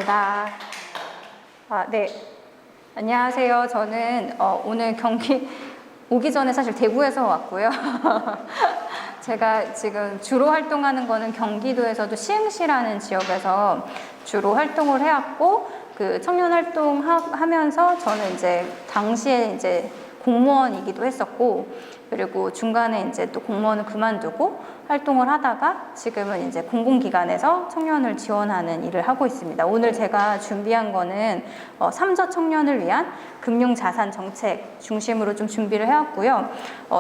반갑습니다. 네. 안녕하세요. 저는 오늘 경기 오기 전에 사실 대구에서 왔고요. 제가 지금 주로 활동하는 거는 경기도에서도 시흥시라는 지역에서 주로 활동을 해왔고, 그 청년 활동 하면서 저는 이제 당시에 이제 공무원이기도 했었고, 그리고 중간에 이제 또 공무원을 그만두고 활동을 하다가 지금은 이제 공공기관에서 청년을 지원하는 일을 하고 있습니다. 오늘 제가 준비한 거는 삼저 청년을 위한 금융자산 정책 중심으로 좀 준비를 해왔고요.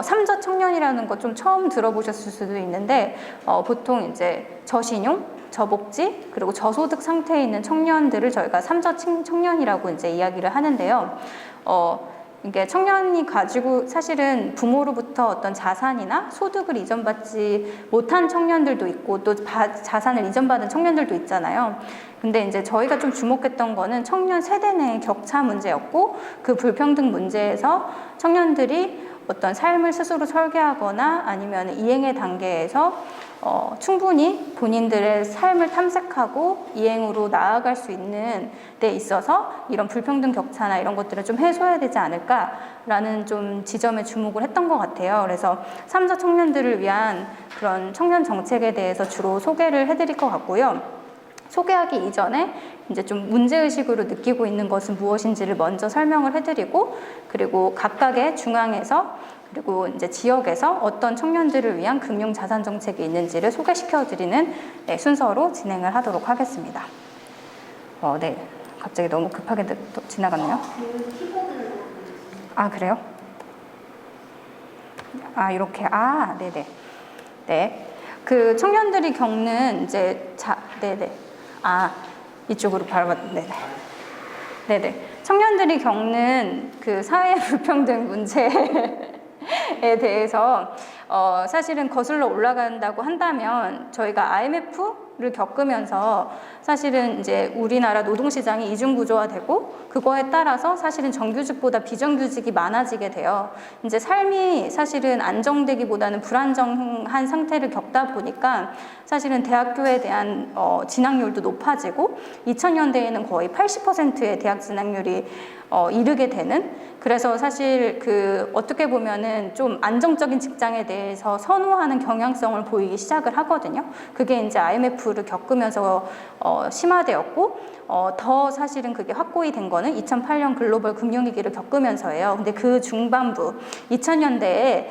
삼저 청년이라는 거 좀 처음 들어보셨을 수도 있는데, 보통 이제 저신용, 저복지, 그리고 저소득 상태에 있는 청년들을 저희가 삼저 청년이라고 이제 이야기를 하는데요. 이게 청년이 가지고 사실은 부모로부터 어떤 자산이나 소득을 이전받지 못한 청년들도 있고, 또 자산을 이전받은 청년들도 있잖아요. 근데 이제 저희가 좀 주목했던 거는 청년 세대 내의 격차 문제였고, 그 불평등 문제에서 청년들이 어떤 삶을 스스로 설계하거나 아니면 이행의 단계에서 충분히 본인들의 삶을 탐색하고 이행으로 나아갈 수 있는 데 있어서 이런 불평등 격차나 이런 것들을 좀 해소해야 되지 않을까라는 좀 지점에 주목을 했던 것 같아요. 그래서 삼저 청년들을 위한 그런 청년 정책에 대해서 주로 소개를 해드릴 것 같고요. 소개하기 이전에 이제 좀 문제의식으로 느끼고 있는 것은 무엇인지를 먼저 설명을 해드리고, 그리고 각각의 중앙에서 그리고 이제 지역에서 어떤 청년들을 위한 금융자산 정책이 있는지를 소개시켜드리는 순서로 진행을 하도록 하겠습니다. 네. 갑자기 너무 급하게 지나갔네요. 그래요? 이렇게. 네네. 네. 그 청년들이 겪는 이제 네네. 이쪽으로 바로 네네. 네네. 청년들이 겪는 그 사회 불평등 문제에 대해서 사실은 거슬러 올라간다고 한다면, 저희가 IMF를 겪으면서 사실은 이제 우리나라 노동시장이 이중구조화되고, 그거에 따라서 사실은 정규직보다 비정규직이 많아지게 돼요. 이제 삶이 사실은 안정되기보다는 불안정한 상태를 겪다 보니까 사실은 대학교에 대한 진학률도 높아지고, 2000년대에는 거의 80%의 대학 진학률이 이르게 되는, 그래서 사실 어떻게 보면은 좀 안정적인 직장에 대해서 선호하는 경향성을 보이기 시작을 하거든요. 그게 이제 IMF를 겪으면서 심화되었고, 더 사실은 그게 확고히 된 거는 2008년 글로벌 금융위기를 겪으면서예요. 근데 그 중반부 2000년대에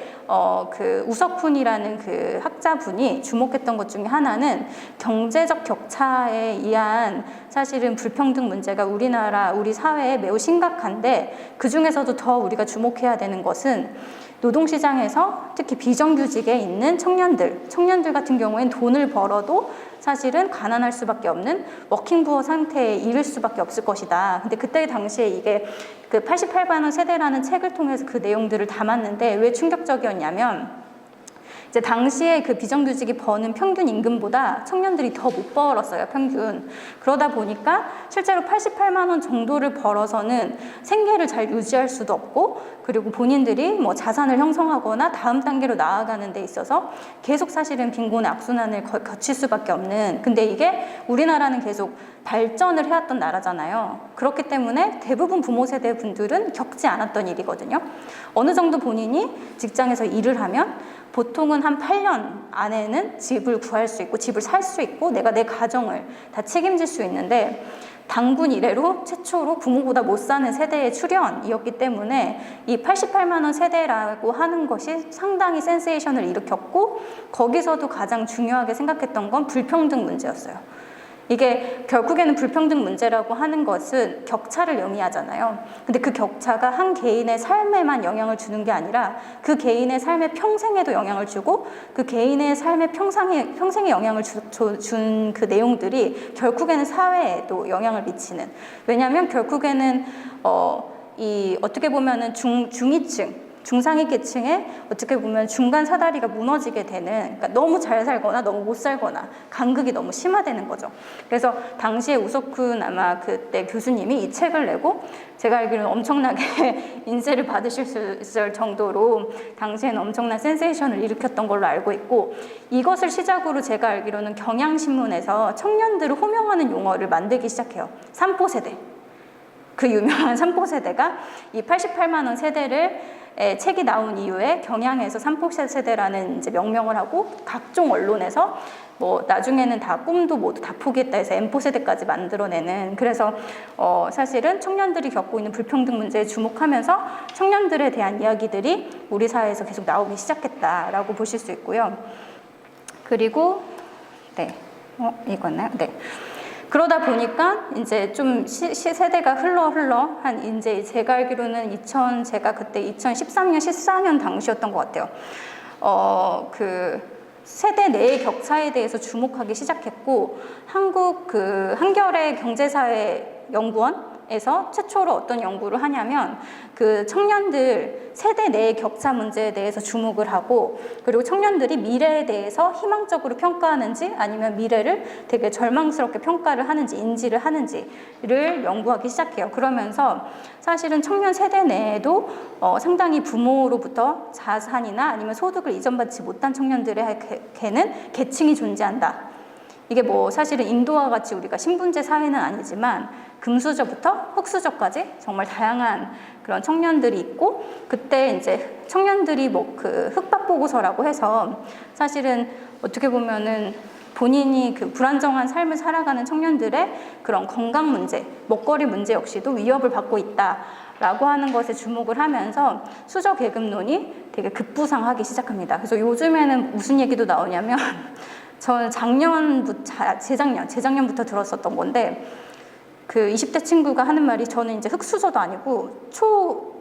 그 우석훈이라는 그 학자분이 주목했던 것 중에 하나는 경제적 격차에 의한 사실은 불평등 문제가 우리 사회에 매우 심각한데, 그 중에서도 더 우리가 주목해야 되는 것은 노동시장에서 특히 비정규직에 있는 청년들 같은 경우엔 돈을 벌어도 사실은 가난할 수밖에 없는 워킹푸어 상태에 이를 수밖에 없을 것이다. 근데 그때 당시에 이게 그 88반원 세대라는 책을 통해서 그 내용들을 담았는데, 왜 충격적이었냐면, 이제 당시에 그 비정규직이 버는 평균 임금보다 청년들이 더 못 벌었어요, 평균. 그러다 보니까 실제로 88만 원 정도를 벌어서는 생계를 잘 유지할 수도 없고, 그리고 본인들이 뭐 자산을 형성하거나 다음 단계로 나아가는 데 있어서 계속 사실은 빈곤의 악순환을 거칠 수밖에 없는, 근데 이게 우리나라는 계속 발전을 해왔던 나라잖아요. 그렇기 때문에 대부분 부모 세대 분들은 겪지 않았던 일이거든요. 어느 정도 본인이 직장에서 일을 하면 보통은 한 8년 안에는 집을 구할 수 있고, 집을 살 수 있고, 내가 내 가정을 다 책임질 수 있는데, 당군 이래로 최초로 부모보다 못 사는 세대의 출현이었기 때문에 이 88만 원 세대라고 하는 것이 상당히 센세이션을 일으켰고, 거기서도 가장 중요하게 생각했던 건 불평등 문제였어요. 이게 결국에는 불평등 문제라고 하는 것은 격차를 의미하잖아요. 근데 그 격차가 한 개인의 삶에만 영향을 주는 게 아니라 그 개인의 삶의 평생에도 영향을 주고, 그 개인의 삶의 평생에 영향을 준 그 내용들이 결국에는 사회에도 영향을 미치는. 왜냐하면 결국에는 어떻게 보면은 중위층 중상위 계층의 어떻게 보면 중간 사다리가 무너지게 되는, 그러니까 너무 잘 살거나 너무 못 살거나 간극이 너무 심화되는 거죠. 그래서 당시에 우석훈 아마 그때 교수님이 이 책을 내고 제가 알기로는 엄청나게 인세를 받으실 수 있을 정도로 당시에는 엄청난 센세이션을 일으켰던 걸로 알고 있고, 이것을 시작으로 제가 알기로는 경향신문에서 청년들을 호명하는 용어를 만들기 시작해요. 삼포 세대. 그 유명한 삼포 세대가 이 88만 원 세대를 책이 나온 이후에 경향에서 삼포 세대라는 이제 명명을 하고 각종 언론에서 뭐 나중에는 다 꿈도 모두 다 포기했다 해서 M4 세대까지 만들어내는, 그래서 사실은 청년들이 겪고 있는 불평등 문제에 주목하면서 청년들에 대한 이야기들이 우리 사회에서 계속 나오기 시작했다라고 보실 수 있고요. 그리고 네, 이거나요? 네. 그러다 보니까 이제 좀 세대가 흘러 한 이제 제가 알기로는 제가 그때 2013년 14년 당시였던 것 같아요. 그 세대 내의 격차에 대해서 주목하기 시작했고, 한국 그 한겨레 경제사회 연구원에서 최초로 어떤 연구를 하냐면 그 청년들 세대 내의 격차 문제에 대해서 주목을 하고, 그리고 청년들이 미래에 대해서 희망적으로 평가하는지 아니면 미래를 되게 절망스럽게 평가를 하는지 인지를 하는지를 연구하기 시작해요. 그러면서 사실은 청년 세대 내에도 상당히 부모로부터 자산이나 아니면 소득을 이전받지 못한 청년들에게는 계층이 존재한다. 이게 뭐 사실은 인도와 같이 우리가 신분제 사회는 아니지만 금수저부터 흑수저까지 정말 다양한 그런 청년들이 있고, 그때 이제 청년들이 뭐 그 흑박 보고서라고 해서 사실은 어떻게 보면은 본인이 그 불안정한 삶을 살아가는 청년들의 그런 건강 문제, 먹거리 문제 역시도 위협을 받고 있다라고 하는 것에 주목을 하면서 수저 계급론이 되게 급부상하기 시작합니다. 그래서 요즘에는 무슨 얘기도 나오냐면 저는 재작년부터 들었었던 건데, 그 20대 친구가 하는 말이, 저는 이제 흑수저도 아니고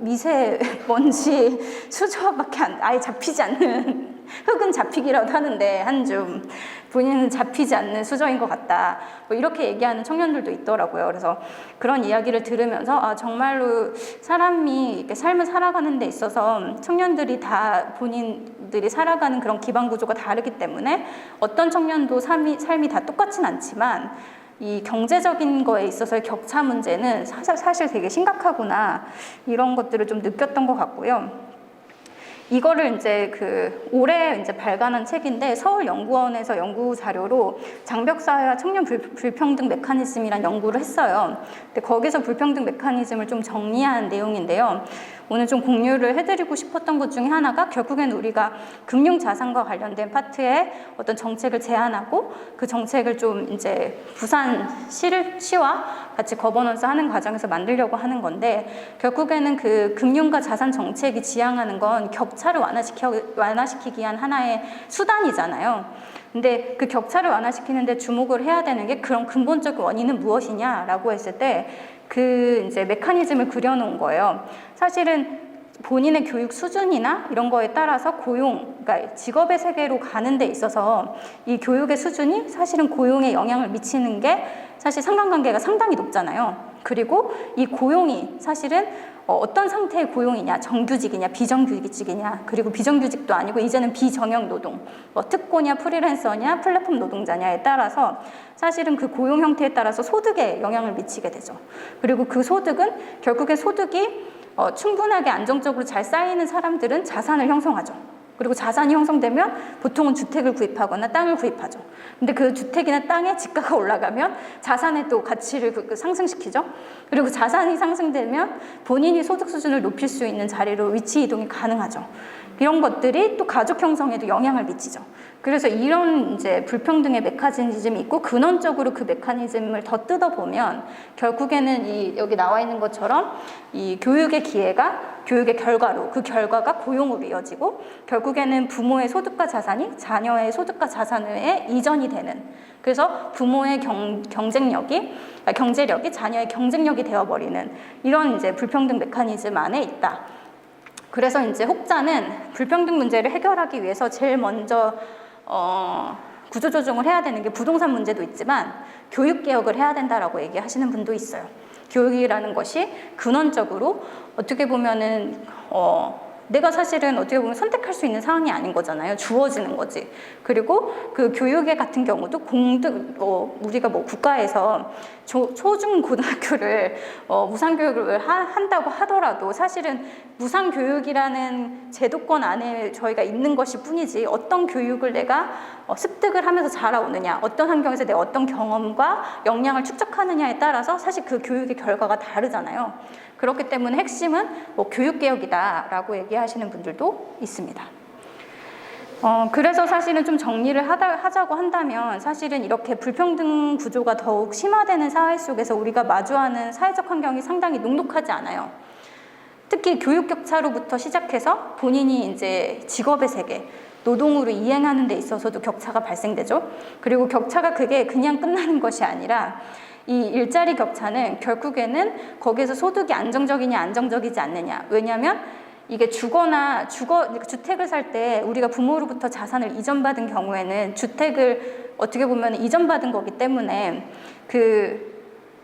초미세먼지 수저밖에 아예 잡히지 않는, 흙은 잡히기라도 하는데 한 줌 본인은 잡히지 않는 수저인 것 같다, 뭐 이렇게 얘기하는 청년들도 있더라고요. 그래서 그런 이야기를 들으면서 정말로 사람이 이렇게 삶을 살아가는 데 있어서 청년들이 다 본인들이 살아가는 그런 기반 구조가 다르기 때문에 어떤 청년도 삶이 다 똑같진 않지만 이 경제적인 거에 있어서의 격차 문제는 사실 되게 심각하구나, 이런 것들을 좀 느꼈던 것 같고요. 이거를 이제 올해 이제 발간한 책인데, 서울연구원에서 연구 자료로 장벽사회와 청년 불평등 메커니즘이란 연구를 했어요. 근데 거기서 불평등 메커니즘을 좀 정리한 내용인데요. 오늘 좀 공유를 해드리고 싶었던 것 중에 하나가, 결국엔 우리가 금융자산과 관련된 파트에 어떤 정책을 제안하고 그 정책을 좀 이제 부산시와 같이 거버넌스 하는 과정에서 만들려고 하는 건데, 결국에는 그 금융과 자산 정책이 지향하는 건 격차를 완화시키기 위한 하나의 수단이잖아요. 근데 그 격차를 완화시키는데 주목을 해야 되는 게, 그런 근본적 원인은 무엇이냐라고 했을 때 그 이제 메커니즘을 그려놓은 거예요. 사실은 본인의 교육 수준이나 이런 거에 따라서 그러니까 직업의 세계로 가는 데 있어서 이 교육의 수준이 사실은 고용에 영향을 미치는 게 사실 상관관계가 상당히 높잖아요. 그리고 이 고용이 사실은 어떤 상태의 고용이냐, 정규직이냐 비정규직이냐, 그리고 비정규직도 아니고 이제는 비정형 노동, 뭐 특고냐 프리랜서냐 플랫폼 노동자냐에 따라서 사실은 그 고용 형태에 따라서 소득에 영향을 미치게 되죠. 그리고 그 소득은 결국에 소득이 충분하게 안정적으로 잘 쌓이는 사람들은 자산을 형성하죠. 그리고 자산이 형성되면 보통은 주택을 구입하거나 땅을 구입하죠. 근데 그 주택이나 땅의 지가가 올라가면 자산의 또 가치를 상승시키죠. 그리고 자산이 상승되면 본인이 소득 수준을 높일 수 있는 자리로 위치 이동이 가능하죠. 이런 것들이 또 가족 형성에도 영향을 미치죠. 그래서 이런 이제 불평등의 메커니즘이 있고, 근원적으로 그 메커니즘을 더 뜯어보면 결국에는 여기 나와 있는 것처럼 이 교육의 기회가 교육의 결과로, 그 결과가 고용으로 이어지고, 결국에는 부모의 소득과 자산이 자녀의 소득과 자산에 이전이 되는, 그래서 부모의 경제력이 자녀의 경쟁력이 되어버리는 이런 이제 불평등 메커니즘 안에 있다. 그래서 이제 혹자는 불평등 문제를 해결하기 위해서 제일 먼저 구조조정을 해야 되는 게 부동산 문제도 있지만 교육개혁을 해야 된다라고 얘기하시는 분도 있어요. 교육이라는 것이 근원적으로 어떻게 보면은 내가 사실은 어떻게 보면 선택할 수 있는 상황이 아닌 거잖아요. 주어지는 거지. 그리고 그 교육에 같은 경우도 우리가 뭐 국가에서 초중고등학교를 무상교육을 한다고 하더라도 사실은 무상교육이라는 제도권 안에 저희가 있는 것일 뿐이지 어떤 교육을 내가 습득을 하면서 자라오느냐, 어떤 환경에서 내가 어떤 경험과 역량을 축적하느냐에 따라서 사실 그 교육의 결과가 다르잖아요. 그렇기 때문에 핵심은 뭐 교육개혁이다라고 얘기하시는 분들도 있습니다. 그래서 사실은 좀 정리를 하자고 한다면 사실은 이렇게 불평등 구조가 더욱 심화되는 사회 속에서 우리가 마주하는 사회적 환경이 상당히 녹록하지 않아요. 특히 교육 격차로부터 시작해서 본인이 이제 직업의 세계, 노동으로 이행하는 데 있어서도 격차가 발생되죠. 그리고 격차가 그게 그냥 끝나는 것이 아니라 이 일자리 격차는 결국에는 거기에서 소득이 안정적이냐 안정적이지 않느냐. 왜냐하면 이게 주택을 살 때 우리가 부모로부터 자산을 이전받은 경우에는 주택을 어떻게 보면 이전받은 거기 때문에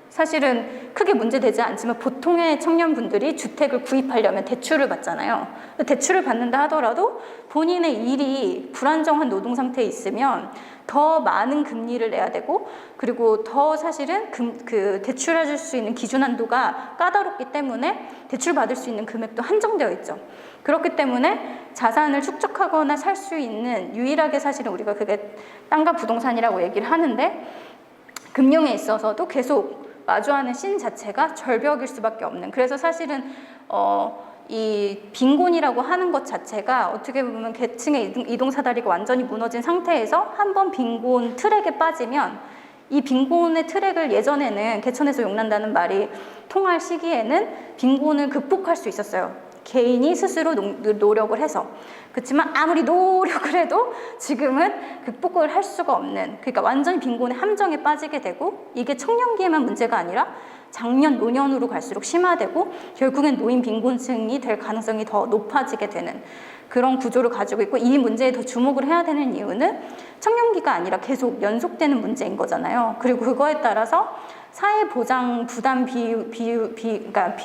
사실은 크게 문제되지 않지만 보통의 청년분들이 주택을 구입하려면 대출을 받잖아요. 대출을 받는다 하더라도 본인의 일이 불안정한 노동 상태에 있으면 더 많은 금리를 내야 되고 그리고 더 사실은 대출해줄 수 있는 기준 한도가 까다롭기 때문에 대출 받을 수 있는 금액도 한정되어 있죠. 그렇기 때문에 자산을 축적하거나 살 수 있는 유일하게 사실은 우리가 그게 땅과 부동산이라고 얘기를 하는데 금융에 있어서도 계속 마주하는 신 자체가 절벽일 수밖에 없는. 그래서 사실은 이 빈곤이라고 하는 것 자체가 어떻게 보면 계층의 이동사다리가 완전히 무너진 상태에서 한번 빈곤 트랙에 빠지면 이 빈곤의 트랙을 예전에는 개천에서 용난다는 말이 통할 시기에는 빈곤을 극복할 수 있었어요. 개인이 스스로 노력을 해서. 그렇지만 아무리 노력을 해도 지금은 극복을 할 수가 없는, 그러니까 완전히 빈곤의 함정에 빠지게 되고 이게 청년기에만 문제가 아니라 장년, 노년으로 갈수록 심화되고 결국엔 노인 빈곤층이 될 가능성이 더 높아지게 되는 그런 구조를 가지고 있고 이 문제에 더 주목을 해야 되는 이유는 청년기가 아니라 계속 연속되는 문제인 거잖아요. 그리고 그거에 따라서 사회보장 부담 그러니까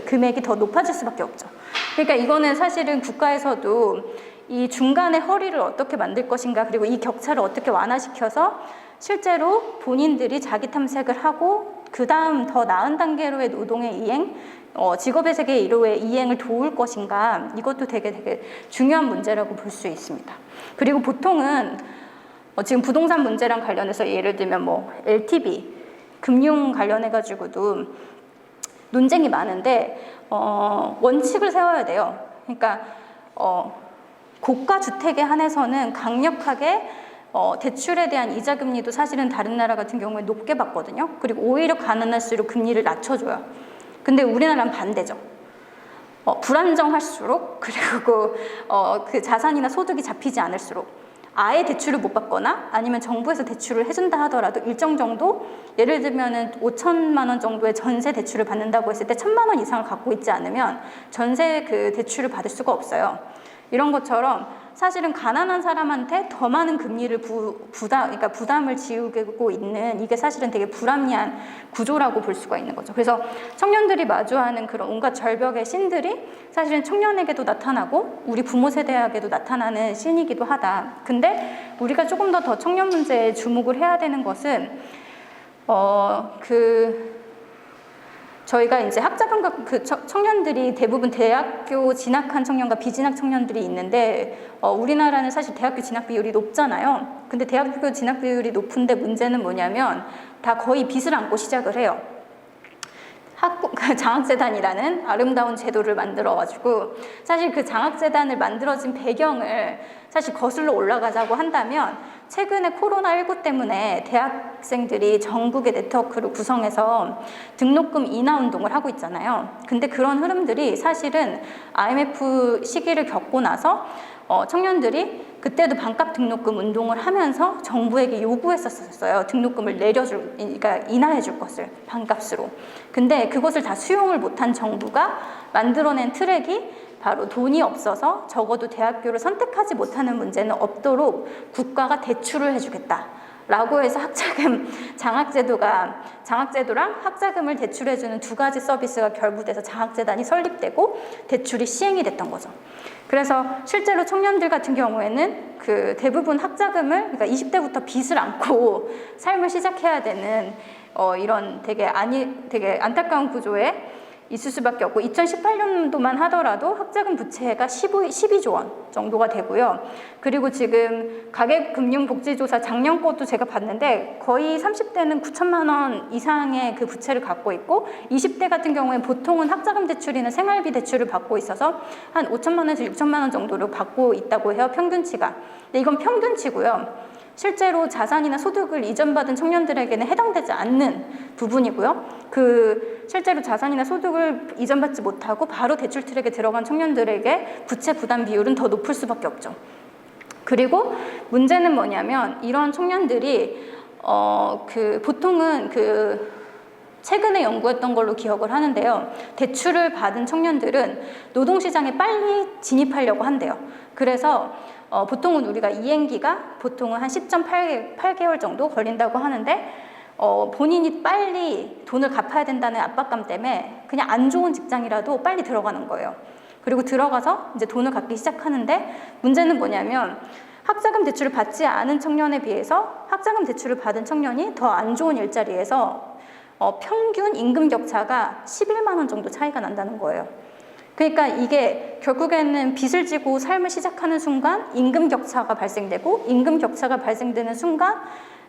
금액이 더 높아질 수밖에 없죠. 그러니까 이거는 사실은 국가에서도 이 중간의 허리를 어떻게 만들 것인가 그리고 이 격차를 어떻게 완화시켜서 실제로 본인들이 자기 탐색을 하고 그 다음 더 나은 단계로의 노동의 이행, 직업의 세계 1호의 이행을 도울 것인가 이것도 되게 중요한 문제라고 볼 수 있습니다. 그리고 보통은 지금 부동산 문제랑 관련해서 예를 들면 뭐 LTV, 금융 관련해가지고도 논쟁이 많은데 원칙을 세워야 돼요. 그러니까 고가 주택에 한해서는 강력하게 대출에 대한 이자 금리도 사실은 다른 나라 같은 경우에 높게 받거든요. 그리고 오히려 가난할수록 금리를 낮춰줘요. 근데 우리나라는 반대죠. 불안정할수록 그리고 그 자산이나 소득이 잡히지 않을수록 아예 대출을 못 받거나 아니면 정부에서 대출을 해준다 하더라도 일정 정도 예를 들면은 5천만 원 정도의 전세 대출을 받는다고 했을 때 1,000만 원 이상을 갖고 있지 않으면 전세 그 대출을 받을 수가 없어요. 이런 것처럼 사실은 가난한 사람한테 더 많은 금리를 그러니까 부담을 지우고 있는 이게 사실은 되게 불합리한 구조라고 볼 수가 있는 거죠. 그래서 청년들이 마주하는 그런 온갖 절벽의 신들이 사실은 청년에게도 나타나고 우리 부모 세대에게도 나타나는 신이기도 하다. 근데 우리가 조금 더 청년 문제에 주목을 해야 되는 것은 저희가 이제 학자분과 청년들이 대부분 대학교 진학한 청년과 비진학 청년들이 있는데 우리나라는 사실 대학교 진학 비율이 높잖아요. 근데 대학교 진학 비율이 높은데 문제는 뭐냐면 다 거의 빚을 안고 시작을 해요. 장학재단이라는 아름다운 제도를 만들어가지고 사실 그 장학재단을 만들어진 배경을 사실 거슬러 올라가자고 한다면 최근에 코로나19 때문에 대학생들이 전국의 네트워크를 구성해서 등록금 인하 운동을 하고 있잖아요. 근데 그런 흐름들이 사실은 IMF 시기를 겪고 나서 청년들이 그때도 반값 등록금 운동을 하면서 정부에게 요구했었어요. 등록금을 그러니까 인하해줄 것을 반값으로. 근데 그것을 다 수용을 못한 정부가 만들어낸 트랙이 바로 돈이 없어서 적어도 대학교를 선택하지 못하는 문제는 없도록 국가가 대출을 해주겠다 라고 해서 학자금 장학제도랑 학자금을 대출해주는 두 가지 서비스가 결부돼서 장학재단이 설립되고 대출이 시행이 됐던 거죠. 그래서 실제로 청년들 같은 경우에는 그 대부분 학자금을, 그러니까 20대부터 빚을 안고 삶을 시작해야 되는 이런 되게 안타까운 구조에 있을 수밖에 없고, 2018년도만 하더라도 학자금 부채가 12조 원 정도가 되고요. 그리고 지금 가계금융복지조사 작년 것도 제가 봤는데 거의 30대는 9천만 원 이상의 그 부채를 갖고 있고, 20대 같은 경우에 보통은 학자금 대출이나 생활비 대출을 받고 있어서 한 5천만 원에서 6천만 원 정도를 받고 있다고 해요, 평균치가. 근데 이건 평균치고요. 실제로 자산이나 소득을 이전받은 청년들에게는 해당되지 않는 부분이고요. 그 실제로 자산이나 소득을 이전받지 못하고 바로 대출 트랙에 들어간 청년들에게 부채 부담 비율은 더 높을 수밖에 없죠. 그리고 문제는 뭐냐면, 이런 청년들이 보통은 최근에 연구했던 걸로 기억을 하는데요. 대출을 받은 청년들은 노동시장에 빨리 진입하려고 한대요. 그래서 보통은 우리가 이행기가 보통은 한 10.8개월 정도 걸린다고 하는데, 본인이 빨리 돈을 갚아야 된다는 압박감 때문에 그냥 안 좋은 직장이라도 빨리 들어가는 거예요. 그리고 들어가서 이제 돈을 갚기 시작하는데, 문제는 뭐냐면 학자금 대출을 받지 않은 청년에 비해서 학자금 대출을 받은 청년이 더 안 좋은 일자리에서 평균 임금 격차가 11만 원 정도 차이가 난다는 거예요. 그러니까 이게 결국에는 빚을 지고 삶을 시작하는 순간 임금 격차가 발생되고, 임금 격차가 발생되는 순간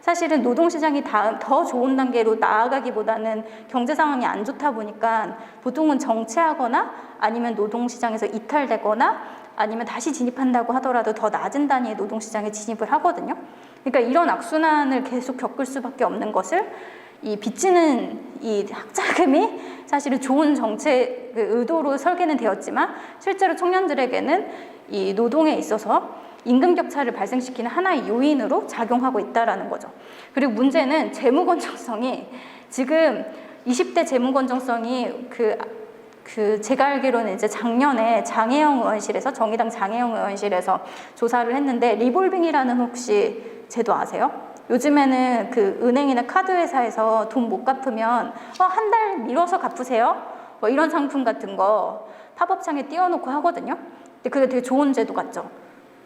사실은 노동시장이 더 좋은 단계로 나아가기보다는 경제 상황이 안 좋다 보니까 보통은 정체하거나 아니면 노동시장에서 이탈되거나 아니면 다시 진입한다고 하더라도 더 낮은 단위의 노동시장에 진입을 하거든요. 그러니까 이런 악순환을 계속 겪을 수밖에 없는 것을, 이 빚지는 이 학자금이 사실은 좋은 정책 의도로 설계는 되었지만 실제로 청년들에게는 이 노동에 있어서 임금 격차를 발생시키는 하나의 요인으로 작용하고 있다라는 거죠. 그리고 문제는 재무 건전성이, 지금 20대 재무 건전성이 제가 알기로는 이제 작년에 장혜영 의원실에서, 정의당 장혜영 의원실에서 조사를 했는데, 리볼빙이라는 혹시 제도 아세요? 요즘에는 그 은행이나 카드 회사에서 돈 못 갚으면 한 달 미뤄서 갚으세요, 뭐 이런 상품 같은 거 팝업창에 띄워놓고 하거든요. 근데 그게 되게 좋은 제도 같죠.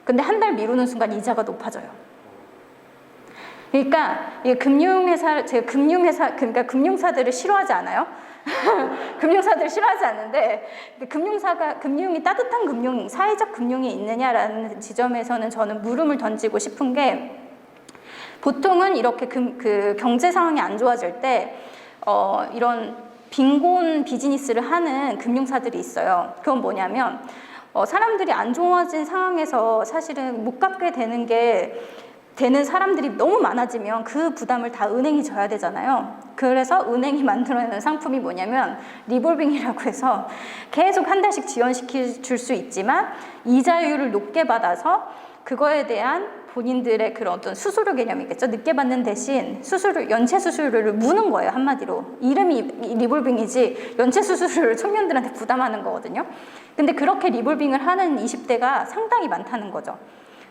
근데 한 달 미루는 순간 이자가 높아져요. 그러니까 제가 그러니까 금융사들을 싫어하지 않아요. 금융사들을 싫어하지 않는데, 금융이 따뜻한 금융, 사회적 금융이 있느냐라는 지점에서는 저는 물음을 던지고 싶은 게, 보통은 이렇게 경제 상황이 안 좋아질 때 이런 빈곤 비즈니스를 하는 금융사들이 있어요. 그건 뭐냐면, 사람들이 안 좋아진 상황에서 사실은 못 갚게 되는 사람들이 너무 많아지면 그 부담을 다 은행이 져야 되잖아요. 그래서 은행이 만들어내는 상품이 뭐냐면 리볼빙이라고 해서 계속 한 달씩 지원시켜 줄 수 있지만 이자율을 높게 받아서 그거에 대한 본인들의 그런 어떤 수수료 개념이겠죠. 늦게 받는 대신 연체 수수료를 무는 거예요, 한마디로. 이름이 리볼빙이지 연체 수수료를 청년들한테 부담하는 거거든요. 근데 그렇게 리볼빙을 하는 20대가 상당히 많다는 거죠.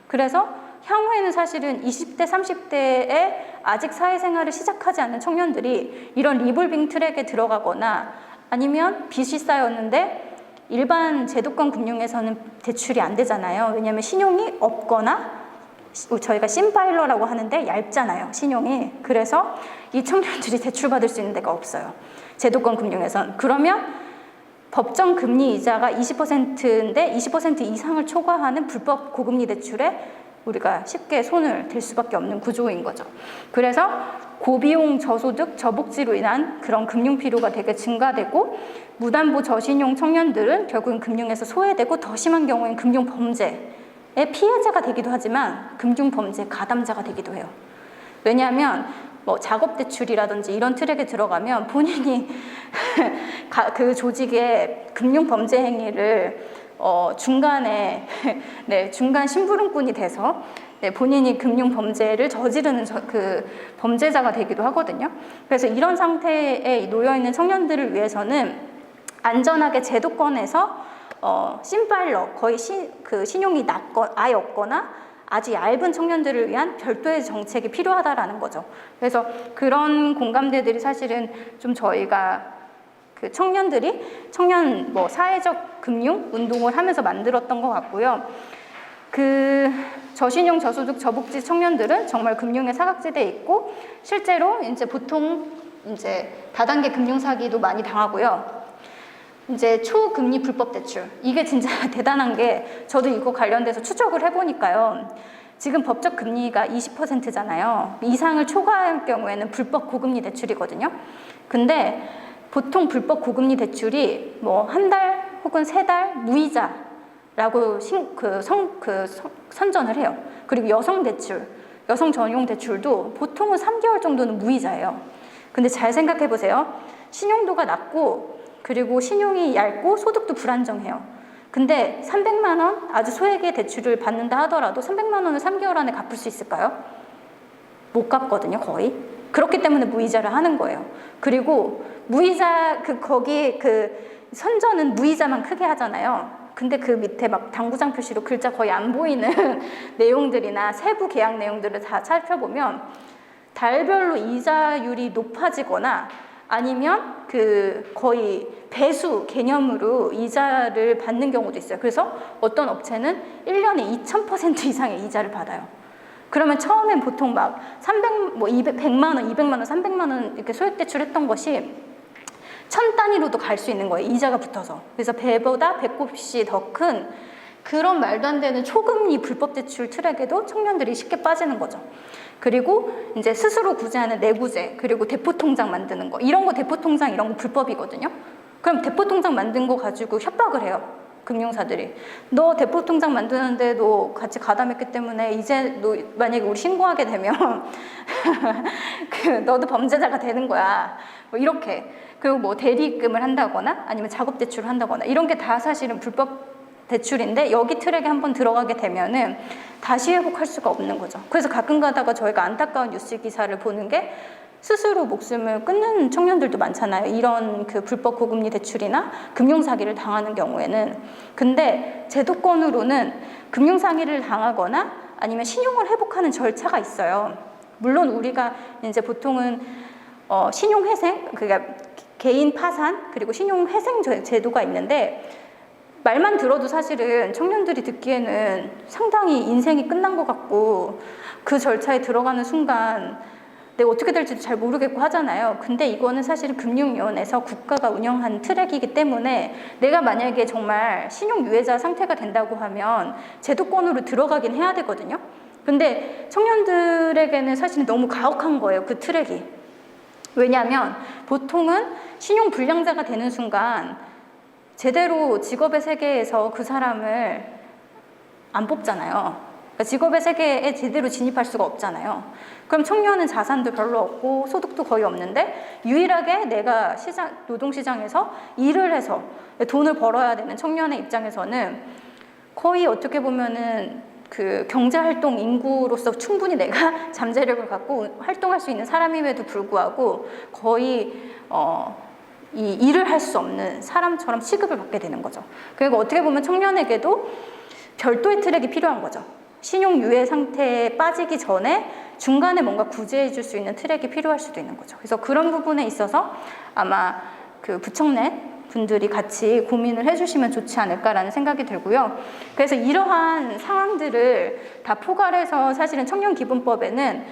그래서 향후에는 사실은 20대, 30대에 아직 사회생활을 시작하지 않는 청년들이 이런 리볼빙 트랙에 들어가거나 아니면 빚이 쌓였는데 일반 제도권 금융에서는 대출이 안 되잖아요. 왜냐하면 신용이 없거나 저희가 심파일러라고 하는데 얇잖아요, 신용이. 그래서 이 청년들이 대출받을 수 있는 데가 없어요, 제도권 금융에선. 그러면 법정 금리 이자가 20%인데 20% 이상을 초과하는 불법 고금리 대출에 우리가 쉽게 손을 댈 수밖에 없는 구조인 거죠. 그래서 고비용 저소득 저복지로 인한 그런 금융 필요가 되게 증가되고, 무담보 저신용 청년들은 결국은 금융에서 소외되고, 더 심한 경우에는 금융 범죄의 피해자가 되기도 하지만 금융 범죄 가담자가 되기도 해요. 왜냐하면 뭐 작업 대출이라든지 이런 트랙에 들어가면 본인이 그 조직의 금융 범죄 행위를 중간에 중간 심부름꾼이 돼서 본인이 금융 범죄를 저지르는 그 범죄자가 되기도 하거든요. 그래서 이런 상태에 놓여 있는 청년들을 위해서는 안전하게 제도권에서 심파일러, 거의 신용이 아예 없거나 아주 얇은 청년들을 위한 별도의 정책이 필요하다라는 거죠. 그래서 그런 공감대들이 사실은 좀 저희가 그 청년 뭐 사회적 금융 운동을 하면서 만들었던 것 같고요. 그 저신용, 저소득, 저복지 청년들은 정말 금융의 사각지대에 있고 실제로 이제 보통 이제 다단계 금융 사기도 많이 당하고요. 이제 초금리 불법 대출, 이게 진짜 대단한 게 저도 이거 관련돼서 추적을 해보니까요. 지금 법적 금리가 20%잖아요. 이상을 초과할 경우에는 불법 고금리 대출이거든요. 근데 보통 불법 고금리 대출이 뭐 한 달 혹은 3달 무이자라고 선전을 해요. 그리고 여성 대출, 여성 전용 대출도 보통은 3개월 정도는 무이자예요. 근데 잘 생각해 보세요. 신용도가 낮고 그리고 신용이 얇고 소득도 불안정해요. 근데 300만 원 아주 소액의 대출을 받는다 하더라도 300만 원을 3개월 안에 갚을 수 있을까요? 못 갚거든요, 거의. 그렇기 때문에 무이자를 하는 거예요. 그리고 무이자 거기 선전은 무이자만 크게 하잖아요. 근데 그 밑에 막 당구장 표시로 글자 거의 안 보이는 내용들이나 세부 계약 내용들을 다 살펴보면 달별로 이자율이 높아지거나 아니면 거의 배수 개념으로 이자를 받는 경우도 있어요. 그래서 어떤 업체는 1년에 2000% 이상의 이자를 받아요. 그러면 처음엔 보통 막 100만 원, 200만 원, 300만 원 이렇게 소액 대출했던 것이 1000 단위로도 갈 수 있는 거예요. 이자가 붙어서. 그래서 배보다 배꼽이 더 큰 그런 말도 안 되는 초금리 불법 대출 트랙에도 청년들이 쉽게 빠지는 거죠. 그리고 이제 스스로 구제하는 내구제, 그리고 대포통장 만드는 거, 이런 거 대포통장 이런 거 불법이거든요. 그럼 대포통장 만든 거 가지고 협박을 해요. 금융사들이. 너 대포통장 만드는데 너 같이 가담했기 때문에 이제 너 만약에 우리 신고하게 되면 너도 범죄자가 되는 거야. 뭐 이렇게. 그리고 뭐 대리입금을 한다거나 아니면 작업 대출을 한다거나 이런 게 다 사실은 불법 대출인데 여기 트랙에 한번 들어가게 되면은 다시 회복할 수가 없는 거죠. 그래서 가끔 가다가 저희가 안타까운 뉴스 기사를 보는 게 스스로 목숨을 끊는 청년들도 많잖아요. 이런 불법 고금리 대출이나 금융사기를 당하는 경우에는. 근데 제도권으로는 금융사기를 당하거나 아니면 신용을 회복하는 절차가 있어요. 물론 우리가 이제 보통은 신용회생, 그러니까 개인 파산 그리고 신용회생 제도가 있는데 말만 들어도 사실은 청년들이 듣기에는 상당히 인생이 끝난 것 같고 그 절차에 들어가는 순간 내가 어떻게 될지도 잘 모르겠고 하잖아요. 근데 이거는 사실은 금융위원회에서 국가가 운영한 트랙이기 때문에 내가 만약에 정말 신용유예자 상태가 된다고 하면 제도권으로 들어가긴 해야 되거든요. 근데 청년들에게는 사실은 너무 가혹한 거예요, 그 트랙이. 왜냐하면 보통은 신용불량자가 되는 순간 제대로 직업의 세계에서 그 사람을 안 뽑잖아요. 그러니까 직업의 세계에 제대로 진입할 수가 없잖아요. 그럼 청년은 자산도 별로 없고 소득도 거의 없는데 유일하게 내가 노동시장에서 일을 해서 돈을 벌어야 되는 청년의 입장에서는 거의 어떻게 보면은 경제활동 인구로서 충분히 내가 잠재력을 갖고 활동할 수 있는 사람임에도 불구하고 거의 이 일을 할 수 없는 사람처럼 취급을 받게 되는 거죠. 그리고 어떻게 보면 청년에게도 별도의 트랙이 필요한 거죠. 신용유예 상태에 빠지기 전에 중간에 뭔가 구제해 줄 수 있는 트랙이 필요할 수도 있는 거죠. 그래서 그런 부분에 있어서 아마 부청net 분들이 같이 고민을 해주시면 좋지 않을까라는 생각이 들고요. 그래서 이러한 상황들을 다 포괄해서 사실은 청년기본법에는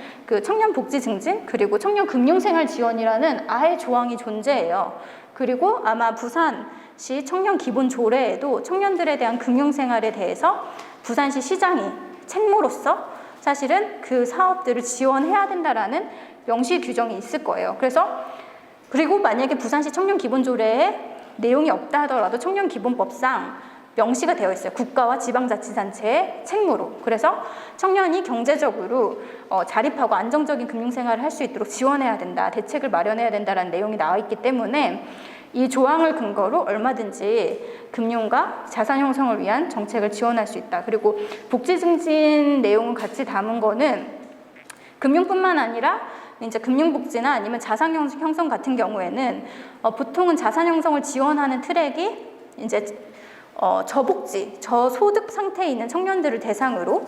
청년복지 증진 그리고 청년금융생활 지원이라는 아예 조항이 존재해요. 그리고 아마 부산시 청년기본조례에도 청년들에 대한 금융생활에 대해서 부산시 시장이 책무로서 사실은 그 사업들을 지원해야 된다라는 명시 규정이 있을 거예요. 그리고 만약에 부산시 청년기본조례에 내용이 없다 하더라도 청년기본법상 명시가 되어 있어요. 국가와 지방자치단체의 책무로. 그래서 청년이 경제적으로 자립하고 안정적인 금융생활을 할 수 있도록 지원해야 된다, 대책을 마련해야 된다라는 내용이 나와 있기 때문에 이 조항을 근거로 얼마든지 금융과 자산 형성을 위한 정책을 지원할 수 있다. 그리고 복지 증진 내용을 같이 담은 거는 금융뿐만 아니라 이제 금융복지나 아니면 자산 형성 같은 경우에는 보통은 자산 형성을 지원하는 트랙이 이제 저복지, 저소득 상태에 있는 청년들을 대상으로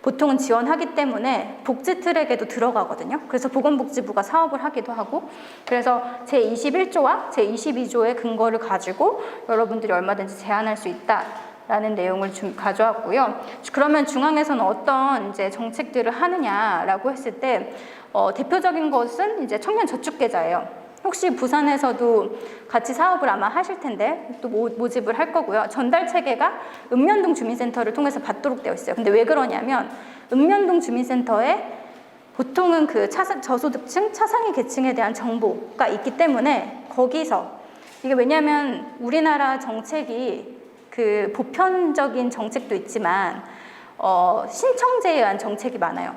보통은 지원하기 때문에 복지 트랙에도 들어가거든요. 그래서 보건복지부가 사업을 하기도 하고, 그래서 제21조와 제22조의 근거를 가지고 여러분들이 얼마든지 제안할 수 있다라는 내용을 가져왔고요. 그러면 중앙에서는 어떤 이제 정책들을 하느냐라고 했을 때 대표적인 것은 이제 청년 저축 계좌예요. 혹시 부산에서도 같이 사업을 아마 하실 텐데 또 모집을 할 거고요. 전달 체계가 읍면동 주민센터를 통해서 받도록 되어 있어요. 근데 왜 그러냐면 읍면동 주민센터에 보통은 그 저소득층, 차상위 계층에 대한 정보가 있기 때문에 거기서 이게 왜냐하면 우리나라 정책이 그 보편적인 정책도 있지만 신청제에 의한 정책이 많아요.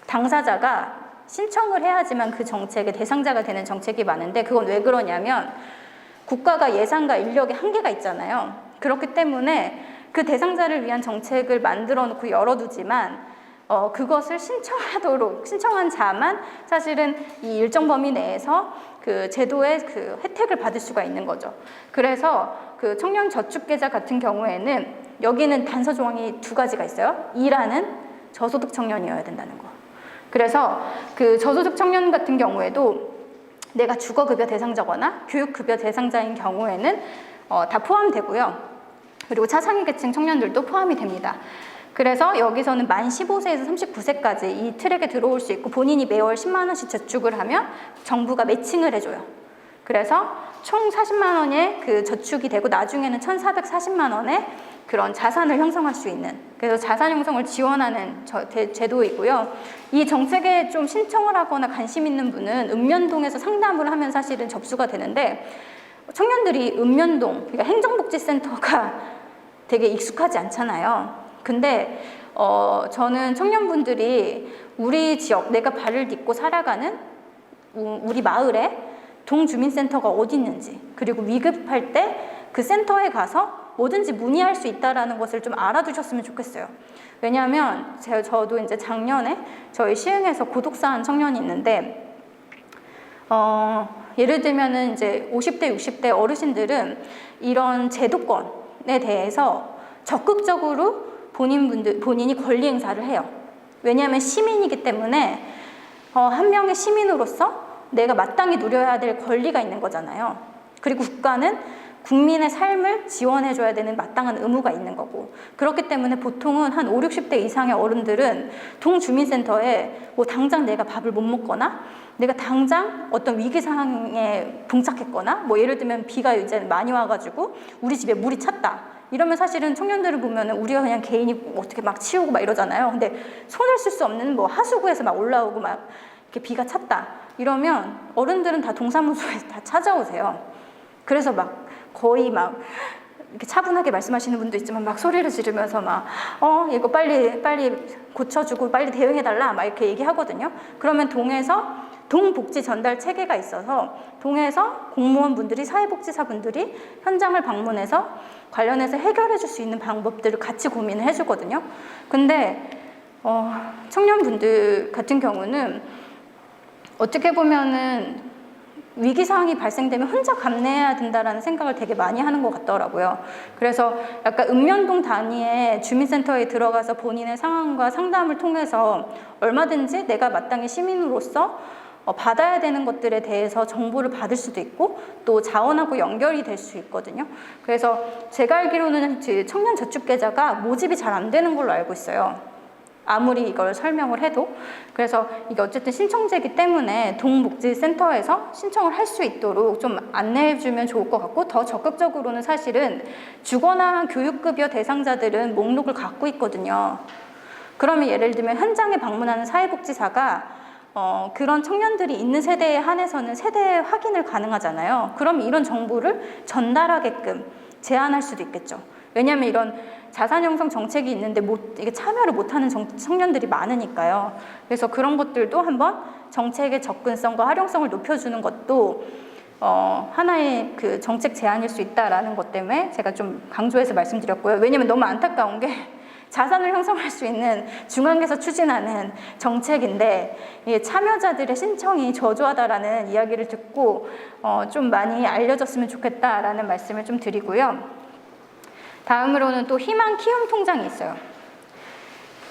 당사자가 신청을 해야지만 그 정책의 대상자가 되는 정책이 많은데 그건 왜 그러냐면 국가가 예산과 인력의 한계가 있잖아요. 그렇기 때문에 그 대상자를 위한 정책을 만들어 놓고 열어두지만 그것을 신청한 자만 사실은 이 일정 범위 내에서 그 제도의 그 혜택을 받을 수가 있는 거죠. 그래서 그 청년 저축 계좌 같은 경우에는 여기는 단서 조항이 2가지가 있어요. 일하는 저소득 청년이어야 된다는 거. 그래서 그 저소득 청년 같은 경우에도 내가 주거급여 대상자거나 교육급여 대상자인 경우에는 다 포함되고요. 그리고 차상위 계층 청년들도 포함이 됩니다. 그래서 여기서는 만 15세에서 39세까지 이 트랙에 들어올 수 있고 본인이 매월 10만 원씩 저축을 하면 정부가 매칭을 해줘요. 그래서 총 40만 원의 그 저축이 되고 나중에는 1,440만 원의 그런 자산을 형성할 수 있는, 그래서 자산 형성을 지원하는 제도이고요. 이 정책에 좀 신청을 하거나 관심 있는 분은 읍면동에서 상담을 하면 사실은 접수가 되는데 청년들이 읍면동, 그러니까 행정복지센터가 되게 익숙하지 않잖아요. 근데 저는 청년분들이 우리 지역, 내가 발을 딛고 살아가는 우리 마을에 동주민센터가 어디 있는지, 그리고 위급할 때 그 센터에 가서 뭐든지 문의할 수 있다는 것을 좀 알아두셨으면 좋겠어요. 왜냐하면 저도 이제 작년에 저희 시흥에서 고독사한 청년이 있는데 예를 들면은 이제 50대, 60대 어르신들은 이런 제도권에 대해서 적극적으로 본인이 권리 행사를 해요. 왜냐하면 시민이기 때문에 한 명의 시민으로서 내가 마땅히 누려야 될 권리가 있는 거잖아요. 그리고 국가는 국민의 삶을 지원해줘야 되는 마땅한 의무가 있는 거고, 그렇기 때문에 보통은 한 5, 60대 이상의 어른들은 동주민센터에 뭐 당장 내가 밥을 못 먹거나 내가 당장 어떤 위기 상황에 봉착했거나 뭐 예를 들면 비가 이제 많이 와가지고 우리 집에 물이 찼다 이러면 사실은 청년들을 보면 우리가 그냥 개인이 어떻게 막 치우고 막 이러잖아요. 근데 손을 쓸 수 없는 뭐 하수구에서 막 올라오고 막 이렇게 비가 찼다 이러면 어른들은 다 동사무소에 다 찾아오세요. 그래서 막 거의 막 이렇게 차분하게 말씀하시는 분도 있지만 막 소리를 지르면서 막 이거 빨리 고쳐주고 빨리 대응해달라 막 이렇게 얘기하거든요. 그러면 동에서 동복지 전달 체계가 있어서 동에서 공무원분들이, 사회복지사분들이 현장을 방문해서 관련해서 해결해 줄 수 있는 방법들을 같이 고민을 해주거든요. 근데 청년분들 같은 경우는 어떻게 보면은 위기 상황이 발생되면 혼자 감내해야 된다라는 생각을 되게 많이 하는 것 같더라고요. 그래서 약간 읍면동 단위의 주민센터에 들어가서 본인의 상황과 상담을 통해서 얼마든지 내가 마땅히 시민으로서 받아야 되는 것들에 대해서 정보를 받을 수도 있고 또 자원하고 연결이 될 수 있거든요. 그래서 제가 알기로는 청년 저축 계좌가 모집이 잘 안 되는 걸로 알고 있어요. 아무리 이걸 설명을 해도. 그래서 이게 어쨌든 신청제이기 때문에 동복지센터에서 신청을 할 수 있도록 좀 안내해주면 좋을 것 같고, 더 적극적으로는 사실은 주거나 교육급여 대상자들은 목록을 갖고 있거든요. 그러면 예를 들면 현장에 방문하는 사회복지사가 그런 청년들이 있는 세대에 한해서는 세대 확인을 가능하잖아요. 그럼 이런 정보를 전달하게끔 제안할 수도 있겠죠. 왜냐하면 이런 자산 형성 정책이 있는데 이게 참여를 못하는 청년들이 많으니까요. 그래서 그런 것들도 한번 정책의 접근성과 활용성을 높여주는 것도 하나의 그 정책 제안일 수 있다라는 것 때문에 제가 좀 강조해서 말씀드렸고요. 왜냐하면 너무 안타까운 게 자산을 형성할 수 있는 중앙에서 추진하는 정책인데 이게 참여자들의 신청이 저조하다라는 이야기를 듣고 좀 많이 알려졌으면 좋겠다라는 말씀을 좀 드리고요. 다음으로는 또 희망 키움 통장이 있어요.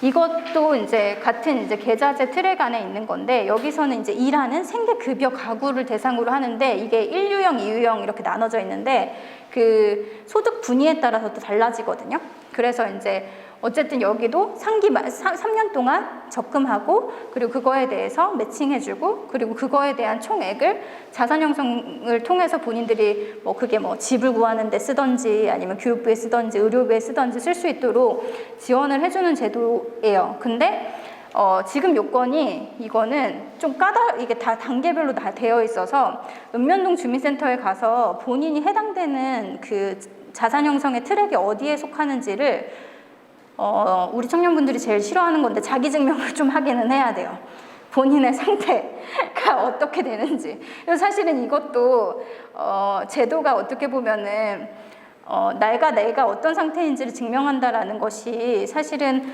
이것도 이제 같은 이제 계좌제 트랙 안에 있는 건데, 여기서는 이제 일하는 생계급여 가구를 대상으로 하는데, 이게 1유형, 2유형 이렇게 나눠져 있는데, 그 소득 분위에 따라서 또 달라지거든요. 그래서 이제 어쨌든 여기도 3년 동안 적금하고, 그리고 그거에 대해서 매칭해주고, 그리고 그거에 대한 총액을 자산 형성을 통해서 본인들이 뭐 그게 뭐 집을 구하는 데 쓰던지 아니면 교육비에 쓰던지 의료비에 쓰던지 쓸 수 있도록 지원을 해주는 제도예요. 근데 지금 요건이, 이거는 좀 이게 다 단계별로 다 되어 있어서 읍면동 주민센터에 가서 본인이 해당되는 그 자산 형성의 트랙이 어디에 속하는지를 우리 청년분들이 제일 싫어하는 건데, 자기 증명을 좀 하기는 해야 돼요. 본인의 상태가 어떻게 되는지. 그래서 사실은 이것도 제도가 어떻게 보면은 내가 어떤 상태인지를 증명한다라는 것이, 사실은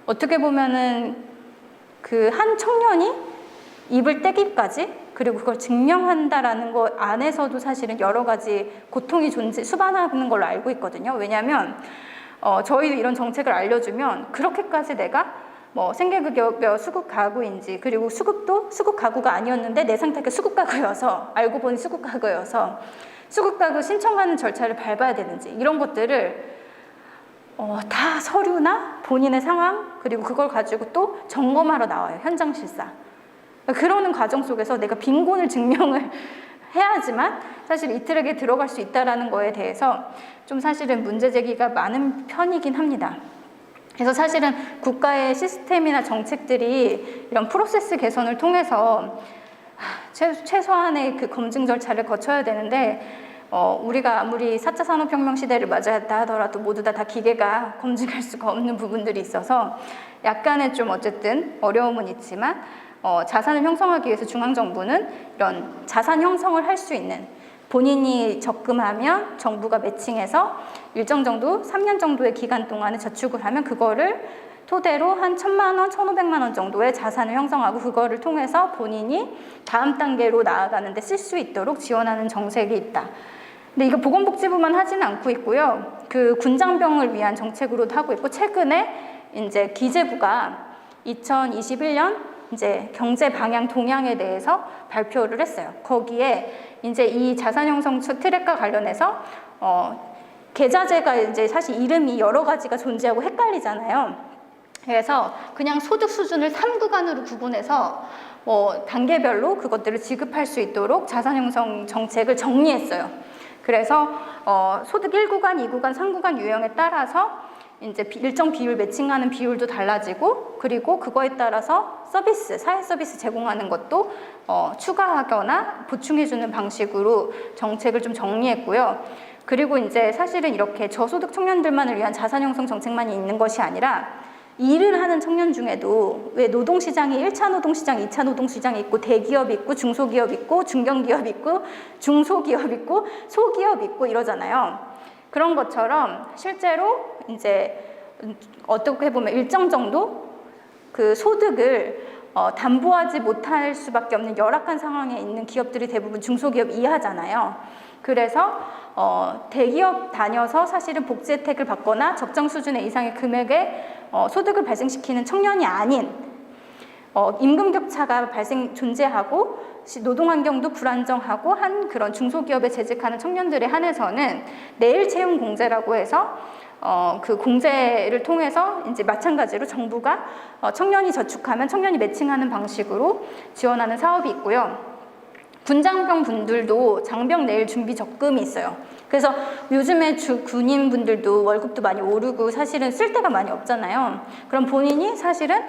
어떻게 보면은 그 한 청년이 입을 떼기까지, 그리고 그걸 증명한다라는 것 안에서도 사실은 여러 가지 고통이 수반하는 걸로 알고 있거든요. 왜냐하면 저희도 이런 정책을 알려주면, 그렇게까지 내가 뭐 생계급여 수급 가구인지, 그리고 수급도 수급 가구가 아니었는데 내 상태가 수급 가구여서, 알고 보니 수급 가구여서 수급 가구 신청하는 절차를 밟아야 되는지, 이런 것들을 다 서류나 본인의 상황, 그리고 그걸 가지고 또 점검하러 나와요. 현장 실사. 그러는 과정 속에서 내가 빈곤을 증명을 해야지만 사실 이 트랙에 들어갈 수 있다는 거에 대해서 좀 사실은 문제 제기가 많은 편이긴 합니다. 그래서 사실은 국가의 시스템이나 정책들이 이런 프로세스 개선을 통해서 최소한의 그 검증 절차를 거쳐야 되는데, 우리가 아무리 4차 산업혁명 시대를 맞이했다 하더라도 모두 다 기계가 검증할 수가 없는 부분들이 있어서 약간의 좀 어쨌든 어려움은 있지만, 자산을 형성하기 위해서 중앙정부는 이런 자산 형성을 할 수 있는, 본인이 적금하면 정부가 매칭해서 일정 정도 3년 정도의 기간 동안에 저축을 하면 그거를 토대로 한 1,000만 원, 1,500만 원 정도의 자산을 형성하고, 그거를 통해서 본인이 다음 단계로 나아가는 데 쓸 수 있도록 지원하는 정책이 있다. 근데 이거 보건복지부만 하지는 않고 있고요. 그 군장병을 위한 정책으로도 하고 있고, 최근에 이제 기재부가 2021년 이제 경제 방향 동향에 대해서 발표를 했어요. 거기에 이제 이 자산 형성 트랙과 관련해서 계좌제가 이제 사실 이름이 여러 가지가 존재하고 헷갈리잖아요. 그래서 그냥 소득 수준을 3구간으로 구분해서 단계별로 그것들을 지급할 수 있도록 자산 형성 정책을 정리했어요. 그래서 소득 1구간, 2구간, 3구간 유형에 따라서 이제 일정 비율 매칭하는 비율도 달라지고, 그리고 그거에 따라서 사회 서비스 제공하는 것도 추가하거나 보충해주는 방식으로 정책을 좀 정리했고요. 그리고 이제 사실은 이렇게 저소득 청년들만을 위한 자산 형성 정책만이 있는 것이 아니라, 일을 하는 청년 중에도 왜 노동시장이 1차 노동시장, 2차 노동시장이 있고, 대기업 있고, 중소기업 있고, 중견기업 있고, 중소기업 있고, 소기업 있고 이러잖아요. 그런 것처럼 실제로 이제 어떻게 보면 일정 정도 그 소득을 담보하지 못할 수밖에 없는 열악한 상황에 있는 기업들이 대부분 중소기업 이하잖아요. 그래서 대기업 다녀서 사실은 복지 혜택을 받거나 적정 수준의 이상의 금액의 소득을 발생시키는 청년이 아닌, 임금 격차가 존재하고 노동 환경도 불안정하고 한 그런 중소기업에 재직하는 청년들에 한해서는 내일 채용 공제라고 해서 그 공제를 통해서 이제 마찬가지로 정부가 청년이 저축하면 청년이 매칭하는 방식으로 지원하는 사업이 있고요. 군장병 분들도 장병 내일 준비 적금이 있어요. 그래서 요즘에 군인분들도 월급도 많이 오르고 사실은 쓸 데가 많이 없잖아요. 그럼 본인이 사실은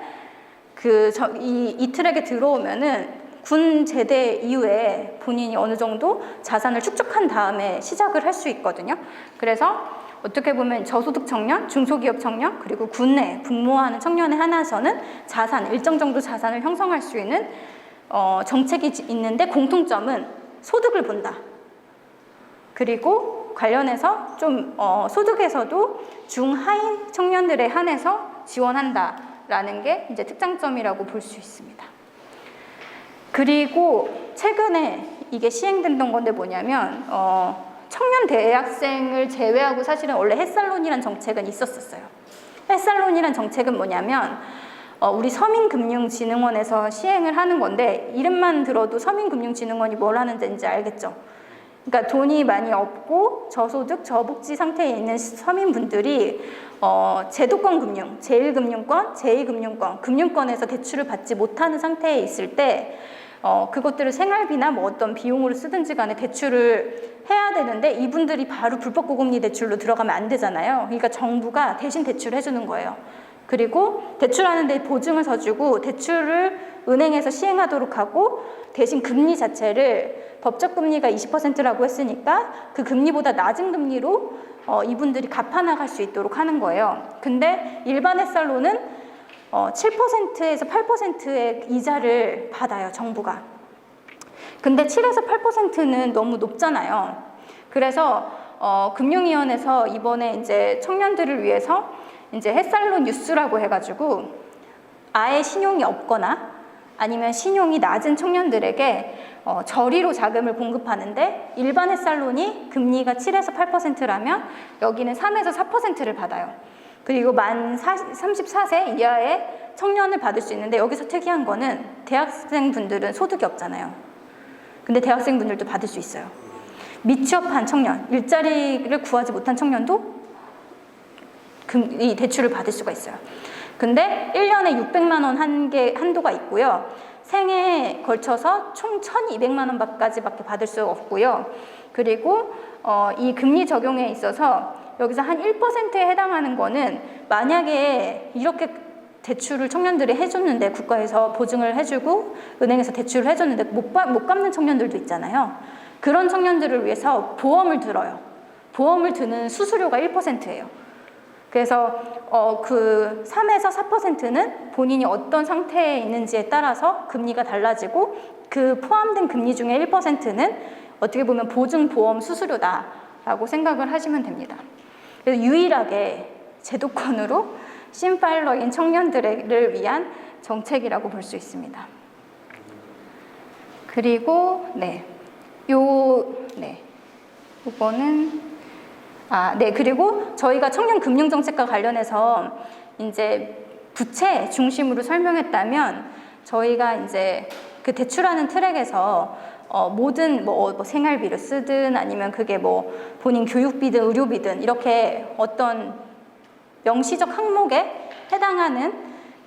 이 트랙에 들어오면은 군 제대 이후에 본인이 어느 정도 자산을 축적한 다음에 시작을 할 수 있거든요. 그래서 어떻게 보면 저소득 청년, 중소기업 청년, 그리고 군내 복무하는 청년에 한해서는 일정 정도 자산을 형성할 수 있는 정책이 있는데, 공통점은 소득을 본다. 그리고 관련해서 좀 소득에서도 중하위 청년들에 한해서 지원한다라는 게 이제 특장점이라고 볼 수 있습니다. 그리고 최근에 이게 시행됐던 건데 뭐냐면 청년 대학생을 제외하고 사실은 원래 햇살론이라는 정책은 있었어요. 햇살론이란 정책은 뭐냐면 우리 서민금융진흥원에서 시행을 하는 건데 이름만 들어도 서민금융진흥원이 뭘 하는지 알겠죠? 그러니까 돈이 많이 없고 저소득, 저복지 상태에 있는 서민분들이 제도권 금융, 제1금융권, 제2금융권, 금융권에서 대출을 받지 못하는 상태에 있을 때 그것들을 생활비나 뭐 어떤 비용으로 쓰든지 간에 대출을 해야 되는데 이분들이 바로 불법 고금리 대출로 들어가면 안 되잖아요. 그러니까 정부가 대신 대출을 해주는 거예요. 그리고 대출하는데 보증을 서주고 대출을 은행에서 시행하도록 하고 대신 금리 자체를 법적 금리가 20%라고 했으니까 그 금리보다 낮은 금리로 이분들이 갚아나갈 수 있도록 하는 거예요. 근데 일반 햇살로는 7%에서 8%의 이자를 받아요, 정부가. 근데 7에서 8%는 너무 높잖아요. 그래서 금융위원회에서 이번에 이제 청년들을 위해서 이제 햇살론 뉴스라고 해가지고 아예 신용이 없거나 아니면 신용이 낮은 청년들에게 저리로 자금을 공급하는데 일반 햇살론이 금리가 7에서 8%라면 여기는 3에서 4%를 받아요. 그리고 만 34세 이하의 청년을 받을 수 있는데 여기서 특이한 거는 대학생분들은 소득이 없잖아요. 근데 대학생분들도 받을 수 있어요. 미취업한 청년, 일자리를 구하지 못한 청년도 이 대출을 받을 수가 있어요. 근데 1년에 600만 원 한도가 있고요. 생애에 걸쳐서 총 1,200만 원까지밖에 받을 수 없고요. 그리고 이 금리 적용에 있어서 여기서 한 1%에 해당하는 거는 만약에 이렇게 대출을 청년들이 해줬는데 국가에서 보증을 해주고 은행에서 대출을 해줬는데 못 갚는 청년들도 있잖아요. 그런 청년들을 위해서 보험을 들어요. 보험을 드는 수수료가 1%예요. 그래서 그 3에서 4%는 본인이 어떤 상태에 있는지에 따라서 금리가 달라지고 그 포함된 금리 중에 1%는 어떻게 보면 보증보험 수수료다라고 생각을 하시면 됩니다. 그래서 유일하게 제도권으로 신파일러인 청년들을 위한 정책이라고 볼 수 있습니다. 그리고 이거는 그리고 저희가 청년 금융 정책과 관련해서 이제 부채 중심으로 설명했다면 저희가 이제 그 대출하는 트랙에서 모든 뭐 생활비를 쓰든 아니면 그게 뭐 본인 교육비든 의료비든 이렇게 어떤 명시적 항목에 해당하는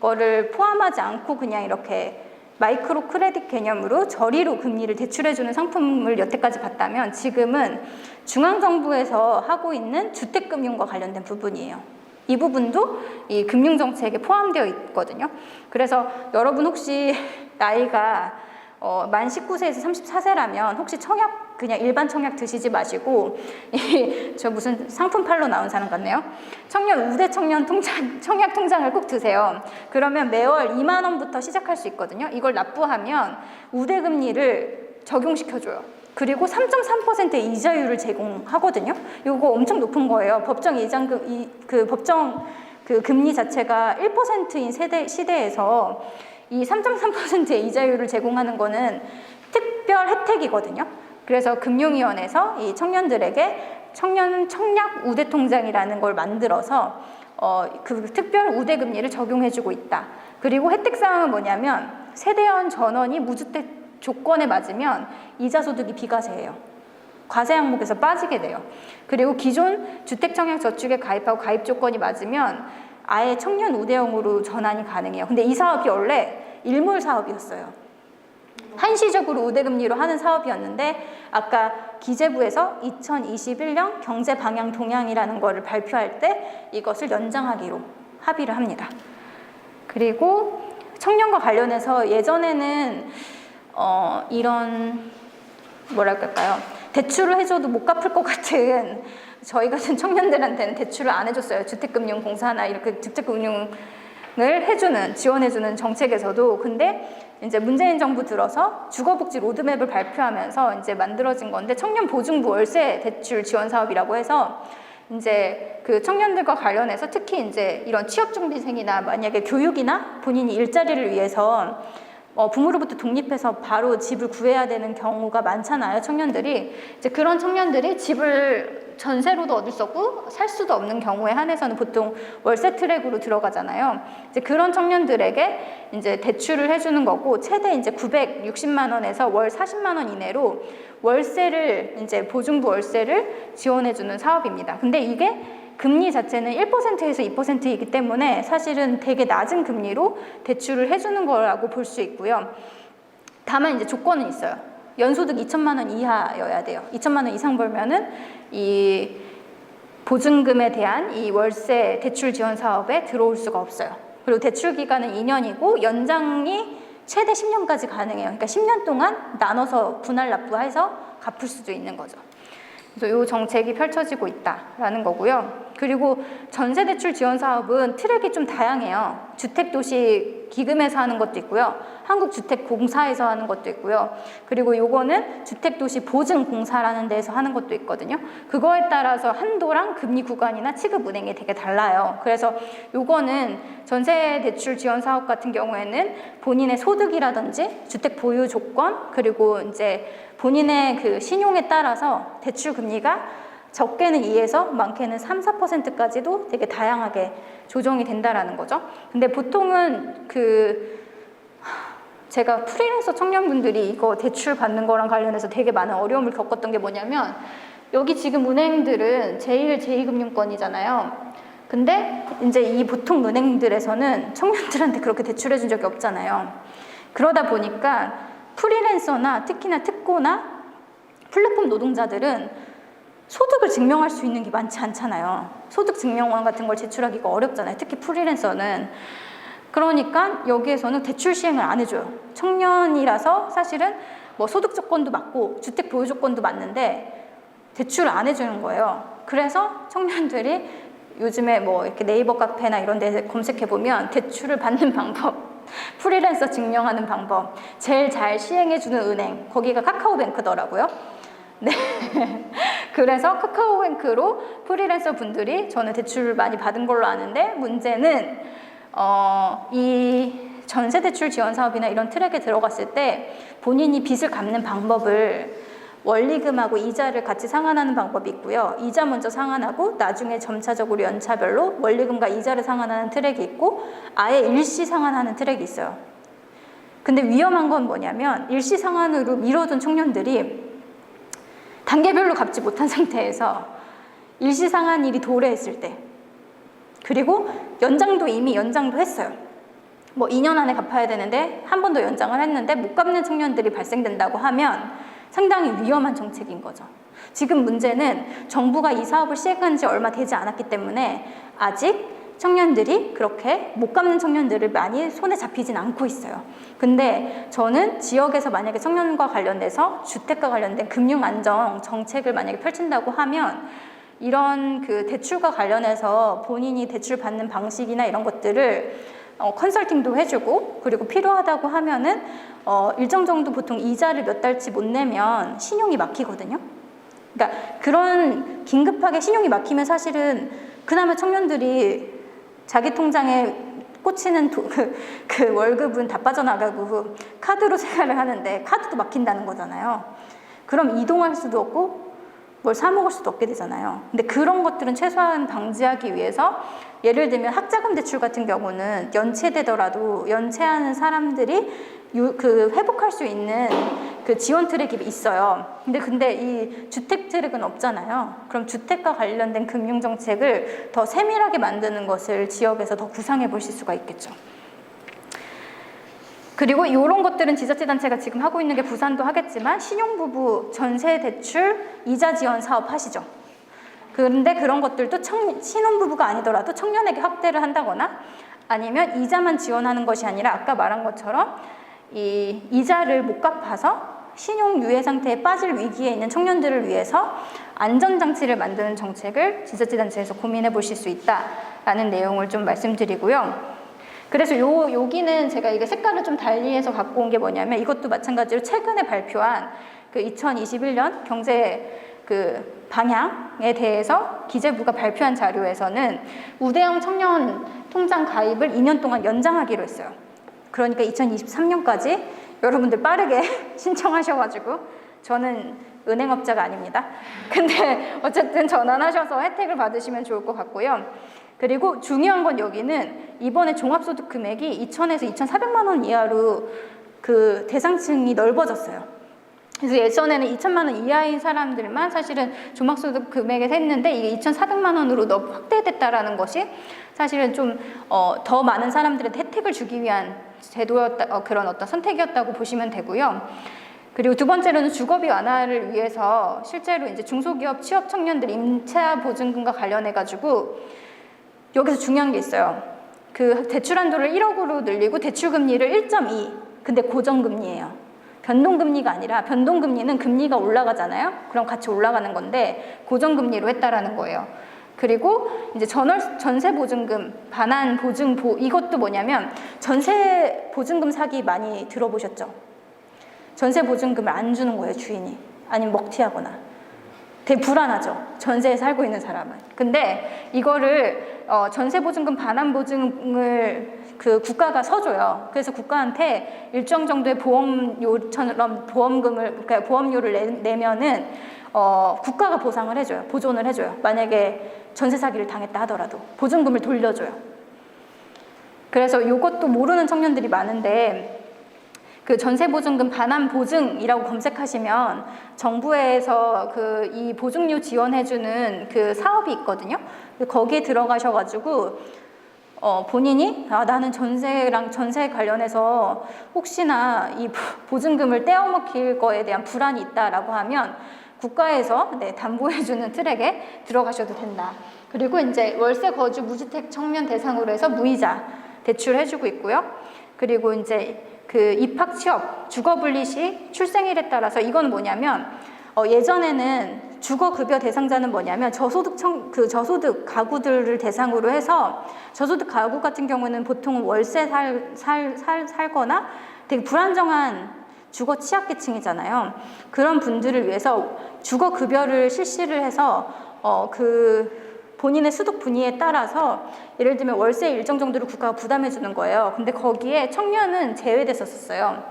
거를 포함하지 않고 그냥 이렇게 마이크로 크레딧 개념으로 저리로 금리를 대출해주는 상품을 여태까지 봤다면 지금은 중앙정부에서 하고 있는 주택금융과 관련된 부분이에요. 이 부분도 이 금융정책에 포함되어 있거든요. 그래서 여러분 혹시 나이가 만 19세에서 34세라면 혹시 청약 그냥 일반 청약 드시지 마시고 저 무슨 상품 팔러 나온 사람 같네요. 청년 우대 청년 청약 통장을 꼭 드세요. 그러면 매월 2만 원부터 시작할 수 있거든요. 이걸 납부하면 우대 금리를 적용시켜줘요. 그리고 3.3%의 이자율을 제공하거든요. 이거 엄청 높은 거예요. 법정 금리 자체가 1%인 시대에서 이 3.3%의 이자율을 제공하는 거는 특별 혜택이거든요. 그래서 금융위원회에서 이 청년들에게 청약 우대 통장이라는 걸 만들어서 그 특별 우대 금리를 적용해주고 있다. 그리고 혜택 사항은 뭐냐면 세대연 전원이 무주택 조건에 맞으면 이자 소득이 비과세예요. 과세 항목에서 빠지게 돼요. 그리고 기존 주택청약 저축에 가입하고 가입 조건이 맞으면 아예 청년 우대형으로 전환이 가능해요. 근데 이 사업이 원래 일몰 사업이었어요. 한시적으로 우대금리로 하는 사업이었는데 아까 기재부에서 2021년 경제방향 동향이라는 거를 발표할 때 이것을 연장하기로 합의를 합니다. 그리고 청년과 관련해서 예전에는 이런 뭐랄까요, 대출을 해줘도 못 갚을 것 같은 저희 같은 청년들한테는 대출을 안 해줬어요. 주택금융공사나 이렇게 주택금융을 해주는, 지원해주는 정책에서도. 근데 이제 문재인 정부 들어서 주거복지 로드맵을 발표하면서 이제 만들어진 건데 청년보증부 월세 대출 지원 사업이라고 해서 이제 그 청년들과 관련해서 특히 이제 이런 취업준비생이나 만약에 교육이나 본인이 일자리를 위해서 부모로부터 독립해서 바로 집을 구해야 되는 경우가 많잖아요, 청년들이. 이제 그런 청년들이 집을 전세로도 얻을 수 없고 살 수도 없는 경우에 한해서는 보통 월세 트랙으로 들어가잖아요. 이제 그런 청년들에게 이제 대출을 해주는 거고, 최대 이제 960만 원에서 월 40만 원 이내로 월세를 이제 보증부 월세를 지원해주는 사업입니다. 근데 이게 금리 자체는 1%에서 2%이기 때문에 사실은 되게 낮은 금리로 대출을 해주는 거라고 볼 수 있고요. 다만 이제 조건은 있어요. 연소득 2천만 원 이하여야 돼요. 2천만 원 이상 벌면은 이 보증금에 대한 이 월세 대출 지원 사업에 들어올 수가 없어요. 그리고 대출 기간은 2년이고 연장이 최대 10년까지 가능해요. 그러니까 10년 동안 나눠서 분할 납부해서 갚을 수도 있는 거죠. 그래서 이 정책이 펼쳐지고 있다라는 거고요. 그리고 전세대출 지원 사업은 트랙이 좀 다양해요. 주택도시 기금에서 하는 것도 있고요. 한국주택공사에서 하는 것도 있고요. 그리고 요거는 주택도시보증공사라는 데서 하는 것도 있거든요. 그거에 따라서 한도랑 금리 구간이나 취급은행이 되게 달라요. 그래서 요거는 전세대출 지원 사업 같은 경우에는 본인의 소득이라든지 주택 보유 조건, 그리고 이제 본인의 그 신용에 따라서 대출 금리가 적게는 2에서 많게는 3, 4%까지도 되게 다양하게 조정이 된다라는 거죠. 근데 보통은 제가 프리랜서 청년분들이 이거 대출 받는 거랑 관련해서 되게 많은 어려움을 겪었던 게 뭐냐면, 여기 지금 은행들은 제2금융권이잖아요. 근데 이제 이 보통 은행들에서는 청년들한테 그렇게 대출해 준 적이 없잖아요. 그러다 보니까 프리랜서나 특히나 특고나 플랫폼 노동자들은 소득을 증명할 수 있는 게 많지 않잖아요. 소득 증명원 같은 걸 제출하기가 어렵잖아요. 특히 프리랜서는. 그러니까 여기에서는 대출 시행을 안 해줘요. 청년이라서 사실은 뭐 소득 조건도 맞고 주택 보유 조건도 맞는데 대출을 안 해주는 거예요. 그래서 청년들이 요즘에 뭐 이렇게 네이버 카페나 이런 데 검색해보면 대출을 받는 방법, 프리랜서 증명하는 방법, 제일 잘 시행해주는 은행, 거기가 카카오뱅크더라고요. 네. 그래서 카카오뱅크로 프리랜서 분들이 저는 대출을 많이 받은 걸로 아는데, 문제는 이 전세대출 지원 사업이나 이런 트랙에 들어갔을 때 본인이 빚을 갚는 방법을 원리금하고 이자를 같이 상환하는 방법이 있고요. 이자 먼저 상환하고 나중에 점차적으로 연차별로 원리금과 이자를 상환하는 트랙이 있고, 아예 일시 상환하는 트랙이 있어요. 근데 위험한 건 뭐냐면, 일시 상환으로 미뤄둔 청년들이 단계별로 갚지 못한 상태에서 일시 상환일이 도래했을 때, 그리고 이미 연장도 했어요. 뭐 2년 안에 갚아야 되는데 한 번 더 연장을 했는데 못 갚는 청년들이 발생된다고 하면 상당히 위험한 정책인 거죠. 지금 문제는 정부가 이 사업을 시행한 지 얼마 되지 않았기 때문에 아직 청년들이 그렇게 못 갚는 청년들을 많이 손에 잡히진 않고 있어요. 근데 저는 지역에서 만약에 청년과 관련돼서 주택과 관련된 금융안정 정책을 만약에 펼친다고 하면 이런 그 대출과 관련해서 본인이 대출 받는 방식이나 이런 것들을 컨설팅도 해주고, 그리고 필요하다고 하면은 일정 정도 보통 이자를 몇 달치 못 내면 신용이 막히거든요. 그러니까 그런 긴급하게 신용이 막히면 사실은 그나마 청년들이 자기 통장에 꽂히는 그 월급은 다 빠져나가고 카드로 생활을 하는데 카드도 막힌다는 거잖아요. 그럼 이동할 수도 없고 뭘 사 먹을 수도 없게 되잖아요. 근데 그런 것들은 최소한 방지하기 위해서, 예를 들면 학자금 대출 같은 경우는 연체되더라도 연체하는 사람들이 회복할 수 있는 그 지원 트랙이 있어요. 근데 이 주택 트랙은 없잖아요. 그럼 주택과 관련된 금융 정책을 더 세밀하게 만드는 것을 지역에서 더 구상해 보실 수가 있겠죠. 그리고 이런 것들은 지자체단체가 지금 하고 있는 게 부산도 하겠지만, 신용부부 전세대출 이자 지원 사업 하시죠. 그런데 그런 것들도 신혼부부가 아니더라도 청년에게 확대를 한다거나, 아니면 이자만 지원하는 것이 아니라 아까 말한 것처럼 이 이자를 못 갚아서 신용 유예 상태에 빠질 위기에 있는 청년들을 위해서 안전장치를 만드는 정책을 지자체단체에서 고민해 보실 수 있다라는 내용을 좀 말씀드리고요. 그래서 여기는 제가 이게 색깔을 좀 달리해서 갖고 온 게 뭐냐면, 이것도 마찬가지로 최근에 발표한 그 2021년 경제 그 방향에 대해서 기재부가 발표한 자료에서는 우대형 청년 통장 가입을 2년 동안 연장하기로 했어요. 그러니까 2023년까지 여러분들 빠르게 신청하셔가지고 저는 은행업자가 아닙니다. 근데 어쨌든 전환하셔서 혜택을 받으시면 좋을 것 같고요. 그리고 중요한 건 여기는 이번에 종합소득 금액이 2,000에서 2,400만 원 이하로 그 대상층이 넓어졌어요. 그래서 예전에는 2천만 원 이하인 사람들만 사실은 종합소득 금액에 했는데 이게 2,400만 원으로 확대됐다라는 것이 사실은 좀 더 많은 사람들한테 혜택을 주기 위한 제도였다, 그런 어떤 선택이었다고 보시면 되고요. 그리고 두 번째로는 주거비 완화를 위해서 실제로 이제 중소기업 취업 청년들 임차 보증금과 관련해 가지고 여기서 중요한 게 있어요. 그 대출 한도를 1억으로 늘리고 대출 금리를 1.2. 근데 고정금리예요. 변동금리가 아니라 변동금리는 금리가 올라가잖아요. 그럼 같이 올라가는 건데 고정금리로 했다라는 거예요. 그리고 이제 전세 보증금, 반환 보증 이것도 뭐냐면 전세 보증금 사기 많이 들어보셨죠? 전세 보증금을 안 주는 거예요, 주인이. 아니면 먹튀하거나. 되게 불안하죠, 전세에 살고 있는 사람은. 근데 이거를 전세 보증금, 반환 보증을 그 국가가 서줘요. 그래서 국가한테 일정 정도의 보험료처럼 그러니까 보험료를 내면은 국가가 보상을 해줘요. 보존을 해줘요. 만약에 전세 사기를 당했다 하더라도 보증금을 돌려줘요. 그래서 이것도 모르는 청년들이 많은데 그 전세보증금 반환 보증이라고 검색하시면 정부에서 그 이 보증료 지원해주는 그 사업이 있거든요. 거기에 들어가셔가지고 본인이 나는 전세 관련해서 혹시나 이 보증금을 떼어먹힐 거에 대한 불안이 있다라고 하면 국가에서 담보해주는 트랙에 들어가셔도 된다. 그리고 이제 월세 거주 무주택 청년 대상으로 해서 무이자 대출해주고 있고요. 그리고 이제 그 입학 취업 주거 분리 시 출생일에 따라서 이건 뭐냐면 예전에는 주거급여 대상자는 뭐냐면 저소득 가구들을 대상으로 해서 저소득 가구 같은 경우는 보통 월세 살거나 되게 불안정한 주거 취약계층이잖아요. 그런 분들을 위해서 주거급여를 실시를 해서 본인의 소득 분위에 따라서 예를 들면 월세 일정 정도를 국가가 부담해 주는 거예요. 근데 거기에 청년은 제외됐었어요.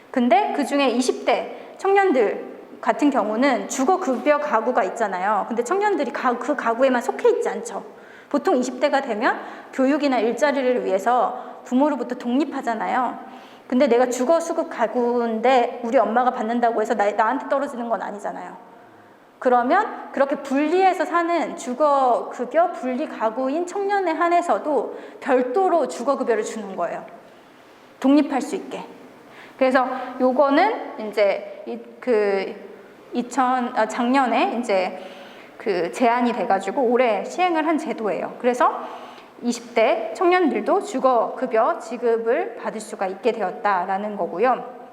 근데 그중에 20대 청년들 같은 경우는 주거급여 가구가 있잖아요. 근데 청년들이 그 가구에만 속해 있지 않죠. 보통 20대가 되면 교육이나 일자리를 위해서 부모로부터 독립하잖아요. 근데 내가 주거수급 가구인데 우리 엄마가 받는다고 해서 나한테 떨어지는 건 아니잖아요. 그러면 그렇게 분리해서 사는 주거급여 분리 가구인 청년에 한해서도 별도로 주거급여를 주는 거예요. 독립할 수 있게. 그래서 요거는 이제 작년에 이제 그 제안이 돼가지고 올해 시행을 한 제도예요. 그래서 20대 청년들도 주거급여 지급을 받을 수가 있게 되었다라는 거고요.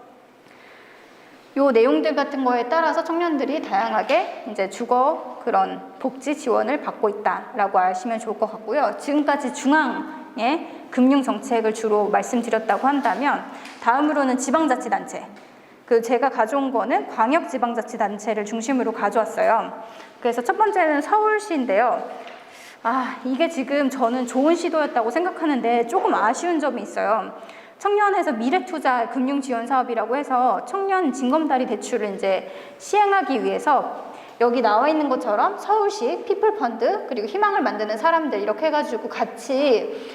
요 내용들 같은 거에 따라서 청년들이 다양하게 이제 주거 그런 복지 지원을 받고 있다라고 아시면 좋을 것 같고요. 지금까지 중앙의 금융 정책을 주로 말씀드렸다고 한다면 다음으로는 지방자치단체. 제가 가져온 거는 광역지방자치단체를 중심으로 가져왔어요. 그래서 첫 번째는 서울시인데요. 이게 지금 저는 좋은 시도였다고 생각하는데 조금 아쉬운 점이 있어요. 청년에서 미래투자 금융지원사업이라고 해서 청년 징검다리 대출을 이제 시행하기 위해서 여기 나와 있는 것처럼 서울시 피플펀드 그리고 희망을 만드는 사람들 이렇게 해가지고 같이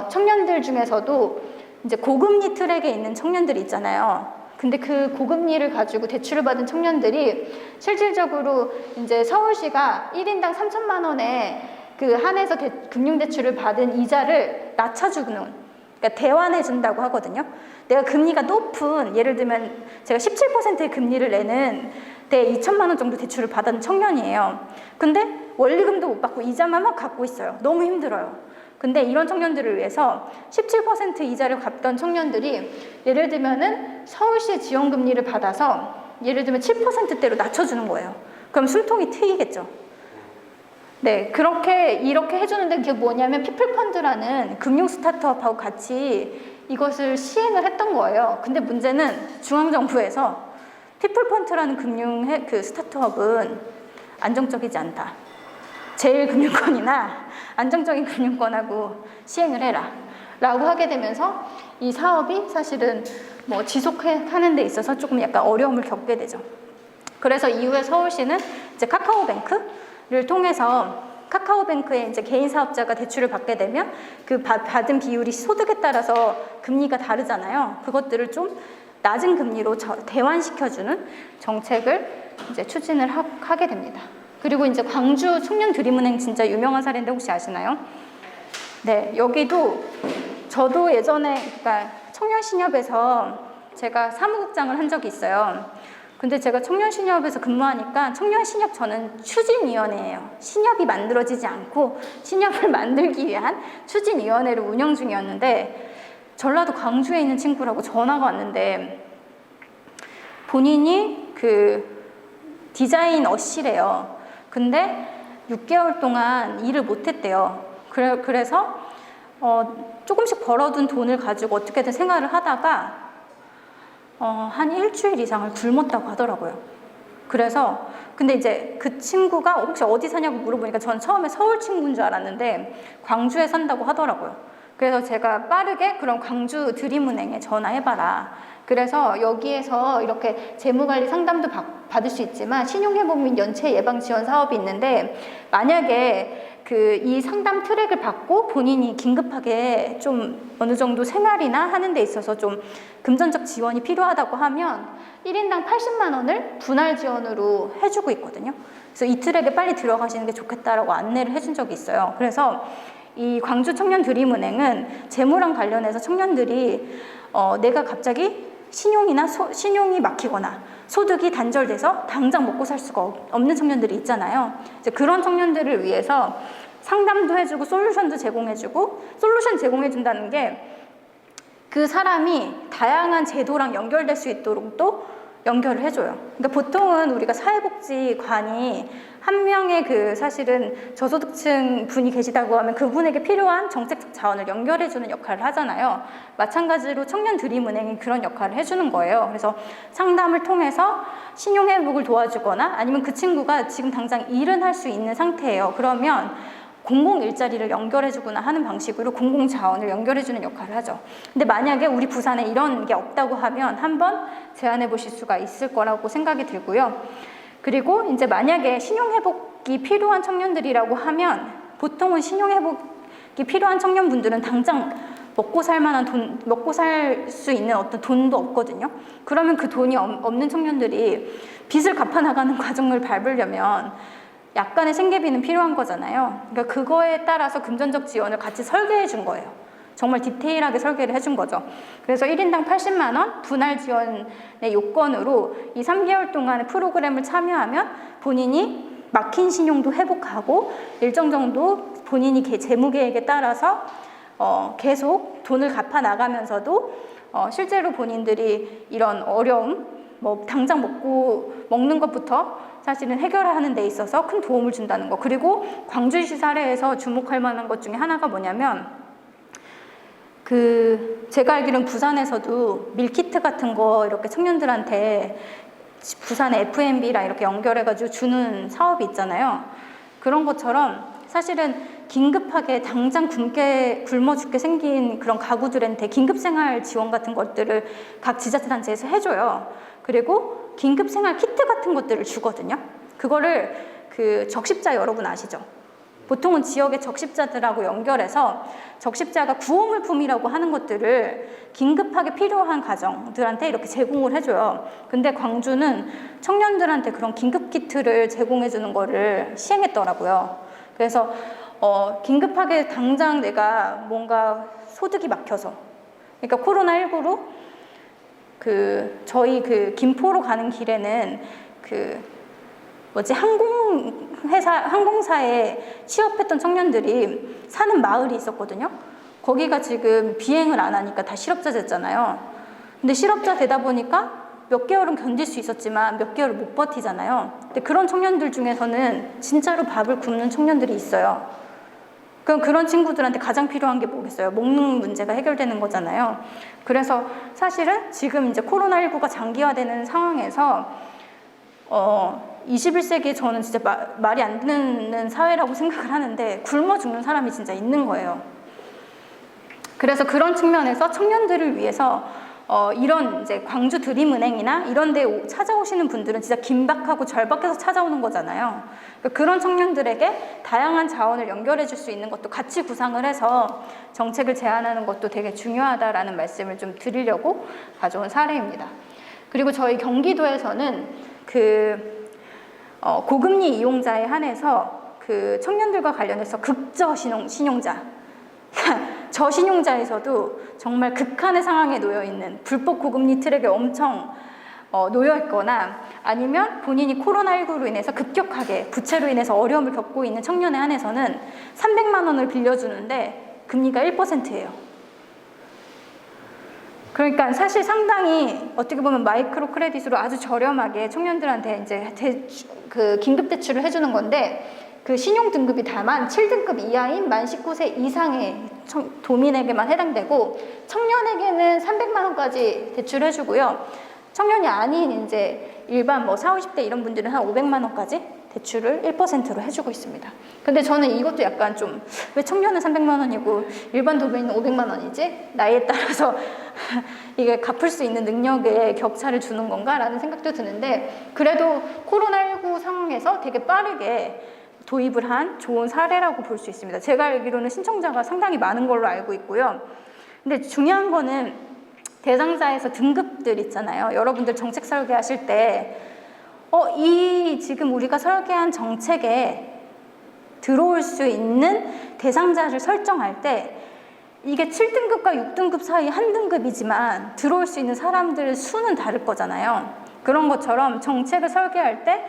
청년들 중에서도 이제 고금리 트랙에 있는 청년들이 있잖아요. 근데 그 고금리를 가지고 대출을 받은 청년들이 실질적으로 이제 서울시가 1인당 3천만 원에 그 한해서 금융대출을 받은 이자를 낮춰주는 그러니까 대환해준다고 하거든요. 내가 금리가 높은 예를 들면 제가 17%의 금리를 내는 데 2천만 원 정도 대출을 받은 청년이에요. 근데 원리금도 못 받고 이자만 막 갚고 있어요. 너무 힘들어요. 근데 이런 청년들을 위해서 17% 이자를 갚던 청년들이 예를 들면은 서울시의 지원금리를 받아서 예를 들면 7%대로 낮춰주는 거예요. 그럼 숨통이 트이겠죠. 네, 이렇게 해주는데 그게 뭐냐면 피플펀드라는 금융 스타트업하고 같이 이것을 시행을 했던 거예요. 근데 문제는 중앙정부에서 피플펀드라는 금융 스타트업은 안정적이지 않다. 제일금융권이나 안정적인 금융권하고 시행을 해라 라고 하게 되면서 이 사업이 사실은 뭐 지속하는 데 있어서 조금 약간 어려움을 겪게 되죠. 그래서 이후에 서울시는 이제 카카오뱅크를 통해서 카카오뱅크에 이제 개인 사업자가 대출을 받게 되면 그 받은 비율이 소득에 따라서 금리가 다르잖아요. 그것들을 좀 낮은 금리로 대환시켜주는 정책을 이제 추진을 하게 됩니다. 그리고 이제 광주 청년드림은행 진짜 유명한 사례인데 혹시 아시나요? 네, 여기도 저도 예전에 그러니까 청년신협에서 제가 사무국장을 한 적이 있어요. 근데 제가 청년신협에서 근무하니까 청년신협 저는 추진위원회예요. 신협이 만들어지지 않고 신협을 만들기 위한 추진위원회를 운영 중이었는데 전라도 광주에 있는 친구라고 전화가 왔는데 본인이 그 디자인 어시래요. 근데 6개월 동안 일을 못했대요. 그래서 조금씩 벌어둔 돈을 가지고 어떻게든 생활을 하다가 한 일주일 이상을 굶었다고 하더라고요. 그래서 근데 이제 그 친구가 혹시 어디 사냐고 물어보니까 전 처음에 서울 친구인 줄 알았는데 광주에 산다고 하더라고요. 그래서 제가 빠르게 그럼 광주 드림은행에 전화해봐라. 그래서 여기에서 이렇게 재무관리 상담도 받을 수 있지만 신용회복 및 연체 예방 지원 사업이 있는데 만약에 이 상담 트랙을 받고 본인이 긴급하게 좀 어느 정도 생활이나 하는 데 있어서 좀 금전적 지원이 필요하다고 하면 1인당 80만 원을 분할 지원으로 해주고 있거든요. 그래서 이 트랙에 빨리 들어가시는 게 좋겠다라고 안내를 해준 적이 있어요. 그래서 이 광주 청년드림은행은 재무랑 관련해서 청년들이 내가 갑자기 신용이 막히거나 소득이 단절돼서 당장 먹고 살 수가 없는 청년들이 있잖아요. 이제 그런 청년들을 위해서 상담도 해주고 솔루션도 제공해주고 솔루션 제공해준다는 게 그 사람이 다양한 제도랑 연결될 수 있도록 또 연결을 해줘요. 그러니까 보통은 우리가 사회복지관이 한 명의 사실은 저소득층 분이 계시다고 하면 그분에게 필요한 정책적 자원을 연결해주는 역할을 하잖아요. 마찬가지로 청년드림은행이 그런 역할을 해주는 거예요. 그래서 상담을 통해서 신용회복을 도와주거나 아니면 그 친구가 지금 당장 일은 할 수 있는 상태예요. 그러면 공공 일자리를 연결해주거나 하는 방식으로 공공 자원을 연결해주는 역할을 하죠. 근데 만약에 우리 부산에 이런 게 없다고 하면 한번 제안해 보실 수가 있을 거라고 생각이 들고요. 그리고 이제 만약에 신용회복이 필요한 청년들이라고 하면 보통은 신용회복이 필요한 청년분들은 당장 먹고 살 만한 먹고 살 수 있는 어떤 돈도 없거든요. 그러면 그 돈이 없는 청년들이 빚을 갚아 나가는 과정을 밟으려면 약간의 생계비는 필요한 거잖아요. 그러니까 그거에 따라서 금전적 지원을 같이 설계해 준 거예요. 정말 디테일하게 설계를 해준 거죠. 그래서 1인당 80만 원 분할 지원의 요건으로 이 3개월 동안의 프로그램을 참여하면 본인이 막힌 신용도 회복하고 일정 정도 본인이 재무 계획에 따라서 계속 돈을 갚아 나가면서도 실제로 본인들이 이런 어려움, 뭐 당장 먹는 것부터 사실은 해결하는 데 있어서 큰 도움을 준다는 거. 그리고 광주시 사례에서 주목할 만한 것 중에 하나가 뭐냐면 제가 알기로는 부산에서도 밀키트 같은 거 이렇게 청년들한테 부산의 F&B랑 이렇게 연결해가지고 주는 사업이 있잖아요. 그런 것처럼 사실은 긴급하게 당장 굶어 죽게 생긴 그런 가구들한테 긴급생활 지원 같은 것들을 각 지자체단체에서 해줘요. 그리고 긴급생활 키트 같은 것들을 주거든요. 그거를 적십자 여러분 아시죠? 보통은 지역의 적십자들하고 연결해서 적십자가 구호물품이라고 하는 것들을 긴급하게 필요한 가정들한테 이렇게 제공을 해줘요. 근데 광주는 청년들한테 그런 긴급 키트를 제공해주는 거를 시행했더라고요. 그래서 긴급하게 당장 내가 뭔가 소득이 막혀서 그러니까 코로나19로 저희 김포로 가는 길에는 항공사에 취업했던 청년들이 사는 마을이 있었거든요. 거기가 지금 비행을 안 하니까 다 실업자 됐잖아요. 근데 실업자 되다 보니까 몇 개월은 견딜 수 있었지만 몇 개월을 못 버티잖아요. 근데 그런 청년들 중에서는 진짜로 밥을 굶는 청년들이 있어요. 그럼 그런 친구들한테 가장 필요한 게 뭐겠어요? 먹는 문제가 해결되는 거잖아요. 그래서 사실은 지금 이제 코로나19가 장기화되는 상황에서 21세기에 저는 진짜 말이 안 되는 사회라고 생각을 하는데 굶어 죽는 사람이 진짜 있는 거예요. 그래서 그런 측면에서 청년들을 위해서 이런 이제 광주 드림은행이나 이런 데 찾아오시는 분들은 진짜 긴박하고 절박해서 찾아오는 거잖아요. 그러니까 그런 청년들에게 다양한 자원을 연결해 줄 수 있는 것도 같이 구상을 해서 정책을 제안하는 것도 되게 중요하다라는 말씀을 좀 드리려고 가져온 사례입니다. 그리고 저희 경기도에서는 고금리 이용자에 한해서 청년들과 관련해서 신용자 저신용자에서도 정말 극한의 상황에 놓여있는 불법 고금리 트랙에 엄청 놓여있거나 아니면 본인이 코로나19로 인해서 급격하게 부채로 인해서 어려움을 겪고 있는 청년에 한해서는 300만 원을 빌려주는데 금리가 1%예요. 그러니까 사실 상당히 어떻게 보면 마이크로 크레딧으로 아주 저렴하게 청년들한테 이제 긴급 대출을 해주는 건데 신용 등급이 다만 7등급 이하인 만 19세 이상의 도민에게만 해당되고 청년에게는 300만 원까지 대출해주고요. 청년이 아닌 이제 일반 40, 50대 이런 분들은 한 500만 원까지 대출을 1%로 해주고 있습니다. 근데 저는 이것도 약간 좀 왜 청년은 300만 원이고 일반 도민은 500만 원이지? 나이에 따라서 이게 갚을 수 있는 능력에 격차를 주는 건가라는 생각도 드는데 그래도 코로나19 상황에서 되게 빠르게 도입을 한 좋은 사례라고 볼 수 있습니다. 제가 알기로는 신청자가 상당히 많은 걸로 알고 있고요. 근데 중요한 거는 대상자에서 등급들 있잖아요. 여러분들 정책 설계하실 때 지금 우리가 설계한 정책에 들어올 수 있는 대상자를 설정할 때 이게 7등급과 6등급 사이 한 등급이지만 들어올 수 있는 사람들 수는 다를 거잖아요. 그런 것처럼 정책을 설계할 때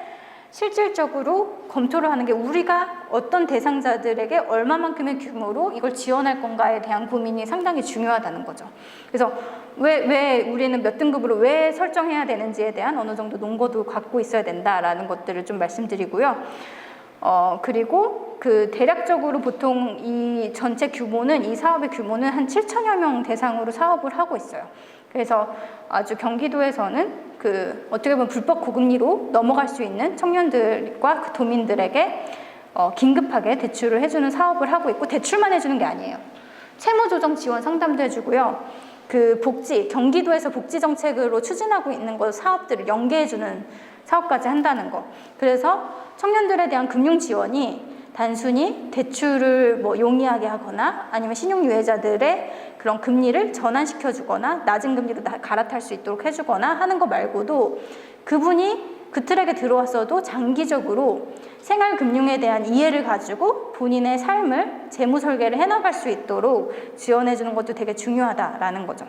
실질적으로 검토를 하는 게 우리가 어떤 대상자들에게 얼마만큼의 규모로 이걸 지원할 건가에 대한 고민이 상당히 중요하다는 거죠. 그래서 왜 우리는 몇 등급으로 왜 설정해야 되는지에 대한 어느 정도 논거도 갖고 있어야 된다라는 것들을 좀 말씀드리고요. 그리고 대략적으로 보통 이 전체 규모는 이 사업의 규모는 한 7천여 명 대상으로 사업을 하고 있어요. 그래서 아주 경기도에서는 어떻게 보면 불법 고금리로 넘어갈 수 있는 청년들과 도민들에게 긴급하게 대출을 해주는 사업을 하고 있고 대출만 해주는 게 아니에요. 채무조정 지원 상담도 해주고요. 경기도에서 복지 정책으로 추진하고 있는 사업들을 연계해주는 사업까지 한다는 거. 그래서 청년들에 대한 금융 지원이 단순히 대출을 용이하게 하거나 아니면 신용유예자들의 그런 금리를 전환시켜주거나 낮은 금리로 갈아탈 수 있도록 해주거나 하는 거 말고도 그분이 그 트랙에 들어왔어도 장기적으로 생활금융에 대한 이해를 가지고 본인의 삶을 재무 설계를 해나갈 수 있도록 지원해주는 것도 되게 중요하다라는 거죠.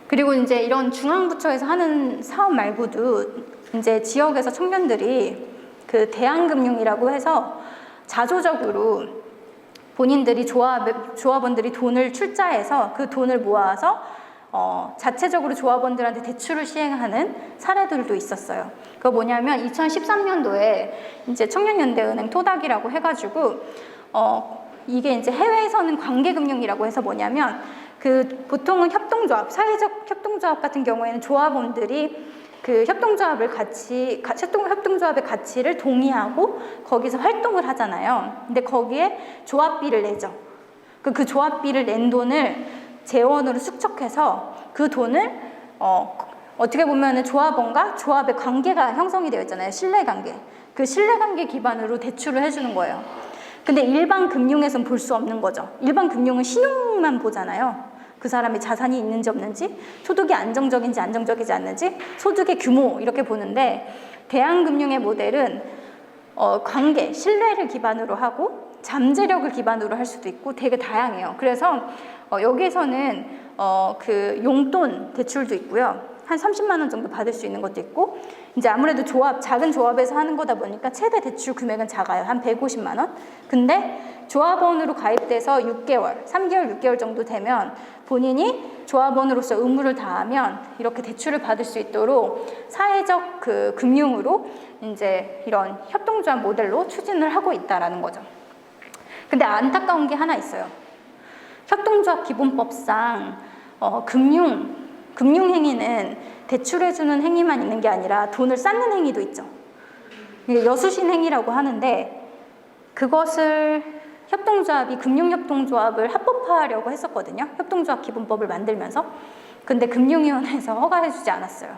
그리고 이제 이런 중앙부처에서 하는 사업 말고도 이제 지역에서 청년들이 대한금융이라고 해서 자조적으로 본인들이 조합원들이 돈을 출자해서 그 돈을 모아서 자체적으로 조합원들한테 대출을 시행하는 사례들도 있었어요. 그거 뭐냐면 2013년도에 이제 청년연대은행 토닥이라고 해가지고 이게 이제 해외에서는 관계금융이라고 해서 뭐냐면 보통은 협동조합, 사회적 협동조합 같은 경우에는 조합원들이 협동조합의 가치를 동의하고 거기서 활동을 하잖아요. 근데 거기에 조합비를 내죠. 그 조합비를 낸 돈을 재원으로 축적해서 그 돈을 어떻게 보면은 조합원과 조합의 관계가 형성이 되어 있잖아요. 신뢰관계. 그 신뢰관계 기반으로 대출을 해주는 거예요. 근데 일반 금융에선 볼 수 없는 거죠. 일반 금융은 신용만 보잖아요. 그 사람이 자산이 있는지 없는지, 소득이 안정적인지 안정적이지 않는지, 소득의 규모 이렇게 보는데 대한금융의 모델은 관계, 신뢰를 기반으로 하고 잠재력을 기반으로 할 수도 있고 되게 다양해요. 그래서 여기에서는 용돈 대출도 있고요. 한 30만 원 정도 받을 수 있는 것도 있고 이제 아무래도 작은 조합에서 하는 거다 보니까 최대 대출 금액은 작아요. 한 150만 원. 근데 조합원으로 가입돼서 6개월, 3개월, 6개월 정도 되면 본인이 조합원으로서 의무를 다하면 이렇게 대출을 받을 수 있도록 사회적 금융으로 이제 이런 협동조합 모델로 추진을 하고 있다라는 거죠. 근데 안타까운 게 하나 있어요. 협동조합 기본법상 금융행위는 대출해주는 행위만 있는 게 아니라 돈을 쌓는 행위도 있죠. 이게 여수신 행위라고 하는데 그것을 금융협동조합을 합법화하려고 했었거든요. 협동조합 기본법을 만들면서. 근데 금융위원회에서 허가해주지 않았어요.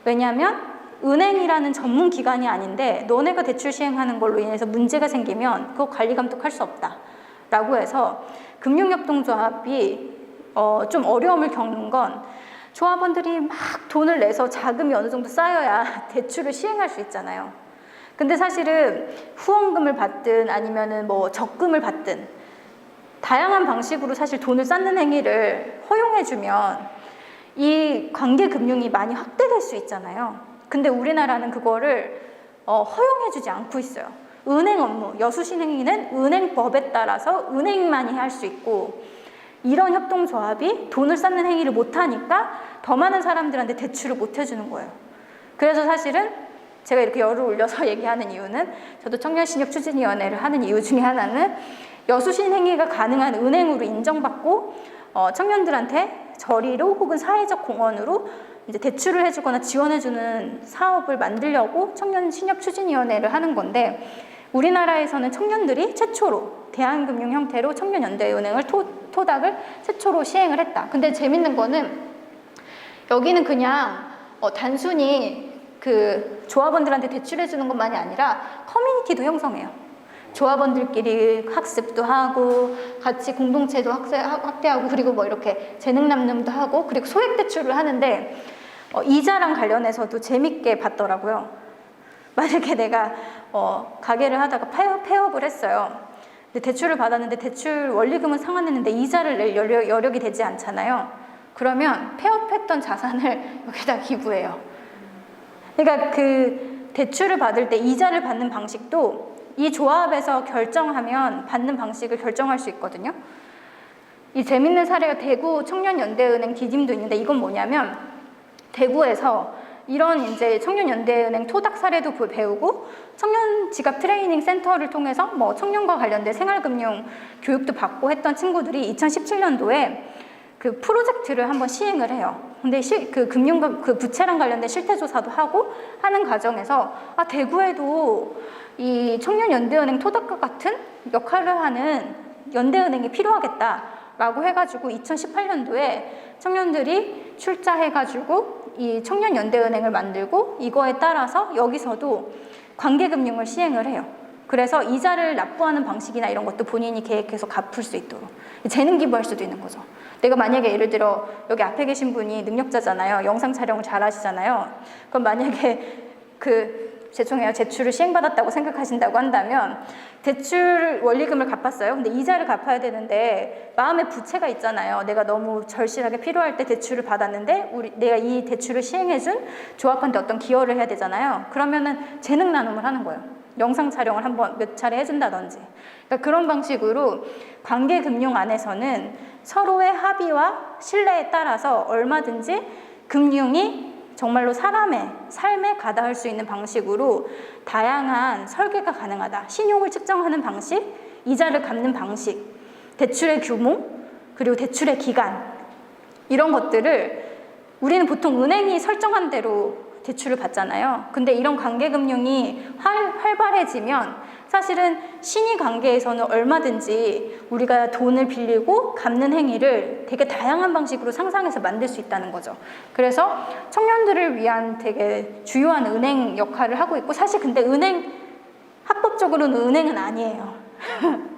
왜냐하면 은행이라는 전문 기관이 아닌데 너네가 대출 시행하는 걸로 인해서 문제가 생기면 그거 관리 감독할 수 없다 라고 해서 금융협동조합이 좀 어려움을 겪는 건 조합원들이 막 돈을 내서 자금이 어느 정도 쌓여야 대출을 시행할 수 있잖아요. 근데 사실은 후원금을 받든 아니면은 뭐 적금을 받든 다양한 방식으로 사실 돈을 쌓는 행위를 허용해주면 이 관계금융이 많이 확대될 수 있잖아요. 근데 우리나라는 그거를 허용해주지 않고 있어요. 은행 업무, 여수신행위는 은행법에 따라서 은행만이 할 수 있고 이런 협동조합이 돈을 쌓는 행위를 못하니까 더 많은 사람들한테 대출을 못 해주는 거예요. 그래서 사실은 제가 이렇게 열을 올려서 얘기하는 이유는 저도 청년신협추진위원회를 하는 이유 중에 하나는 여수신행위가 가능한 은행으로 인정받고 청년들한테 저리로 혹은 사회적 공헌으로 이제 대출을 해주거나 지원해주는 사업을 만들려고 청년신협추진위원회를 하는 건데 우리나라에서는 청년들이 최초로 대한금융 형태로 청년연대은행을 토닥을 최초로 시행을 했다. 근데 재밌는 거는 여기는 그냥 단순히 그 조합원들한테 대출해주는 것만이 아니라 커뮤니티도 형성해요. 조합원들끼리 학습도 하고 같이 공동체도 확대하고 그리고 뭐 이렇게 재능 남름도 하고 그리고 소액 대출을 하는데 이자랑 관련해서도 재밌게 봤더라고요. 만약에 내가 가게를 하다가 폐업을 했어요. 근데 대출을 받았는데 대출 원리금은 상환했는데 이자를 낼 여력이 되지 않잖아요. 그러면 폐업했던 자산을 여기다 기부해요. 그러니까 그 대출을 받을 때 이자를 받는 방식도 이 조합에서 결정하면 받는 방식을 결정할 수 있거든요. 이 재밌는 사례가 대구 청년연대은행 디딤도 있는데 이건 뭐냐면 대구에서 이런 이제 청년연대은행 토닥 사례도 배우고 청년 지갑 트레이닝 센터를 통해서 뭐 청년과 관련된 생활금융 교육도 받고 했던 친구들이 2017년도에 그 프로젝트를 한번 시행을 해요. 근데 그 그 부채랑 관련된 실태조사도 하고 하는 과정에서 대구에도 이 청년연대은행 토닥과 같은 역할을 하는 연대은행이 필요하겠다라고 해가지고 2018년도에 청년들이 출자해가지고 이 청년연대은행을 만들고 이거에 따라서 여기서도 관계금융을 시행을 해요. 그래서 이자를 납부하는 방식이나 이런 것도 본인이 계획해서 갚을 수 있도록 재능 기부할 수도 있는 거죠. 내가 만약에 예를 들어 여기 앞에 계신 분이 능력자잖아요. 영상 촬영을 잘 하시잖아요. 그럼 만약에 죄송해요. 대출을 시행받았다고 생각하신다고 한다면 대출 원리금을 갚았어요. 근데 이자를 갚아야 되는데 마음에 부채가 있잖아요. 내가 너무 절실하게 필요할 때 대출을 받았는데 내가 이 대출을 시행해준 조합한테 어떤 기여를 해야 되잖아요. 그러면은 재능 나눔을 하는 거예요. 영상 촬영을 한번 몇 차례 해준다든지. 그러니까 그런 방식으로 관계금융 안에서는 서로의 합의와 신뢰에 따라서 얼마든지 금융이 정말로 사람의 삶에 가닿을 수 있는 방식으로 다양한 설계가 가능하다. 신용을 측정하는 방식, 이자를 갚는 방식, 대출의 규모, 그리고 대출의 기간 이런 것들을 우리는 보통 은행이 설정한 대로 대출을 받잖아요. 근데 이런 관계금융이 활발해지면 사실은 신의 관계에서는 얼마든지 우리가 돈을 빌리고 갚는 행위를 되게 다양한 방식으로 상상해서 만들 수 있다는 거죠. 그래서 청년들을 위한 되게 주요한 은행 역할을 하고 있고 사실 근데 합법적으로는 은행은 아니에요.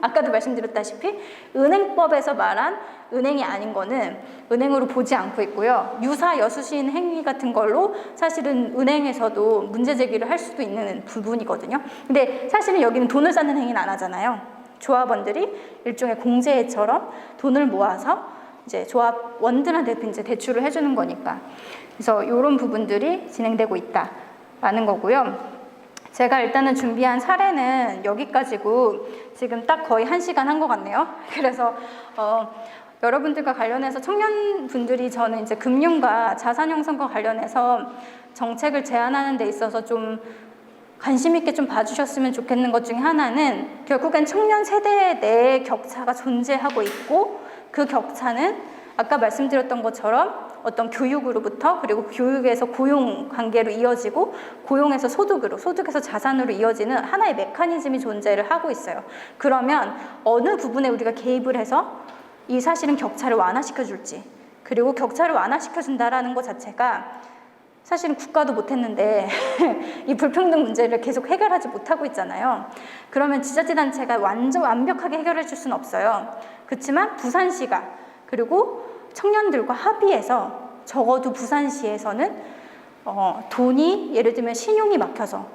아까도 말씀드렸다시피 은행법에서 말한 은행이 아닌 거는 은행으로 보지 않고 있고요. 유사 여수신 행위 같은 걸로 사실은 은행에서도 문제 제기를 할 수도 있는 부분이거든요. 근데 사실은 여기는 돈을 쌓는 행위는 안 하잖아요. 조합원들이 일종의 공제처럼 돈을 모아서 이제 조합원들한테 이제 대출을 해주는 거니까. 그래서 이런 부분들이 진행되고 있다라는 거고요. 제가 일단은 준비한 사례는 여기까지고 지금 딱 거의 1시간 한 것 같네요. 그래서 여러분들과 관련해서 청년분들이 저는 이제 금융과 자산 형성과 관련해서 정책을 제안하는 데 있어서 좀 관심 있게 좀 봐주셨으면 좋겠는 것 중에 하나는 결국엔 청년 세대 내의 격차가 존재하고 있고 그 격차는 아까 말씀드렸던 것처럼 어떤 교육으로부터 그리고 교육에서 고용 관계로 이어지고 고용에서 소득으로 소득에서 자산으로 이어지는 하나의 메커니즘이 존재를 하고 있어요. 그러면 어느 부분에 우리가 개입을 해서 이 사실은 격차를 완화시켜 줄지 그리고 격차를 완화시켜준다라는 것 자체가 사실은 국가도 못했는데 이 불평등 문제를 계속 해결하지 못하고 있잖아요. 그러면 지자체단체가 완벽하게 해결해 줄 수는 없어요. 그렇지만 부산시가 그리고 청년들과 합의해서 적어도 부산시에서는 돈이 예를 들면 신용이 막혀서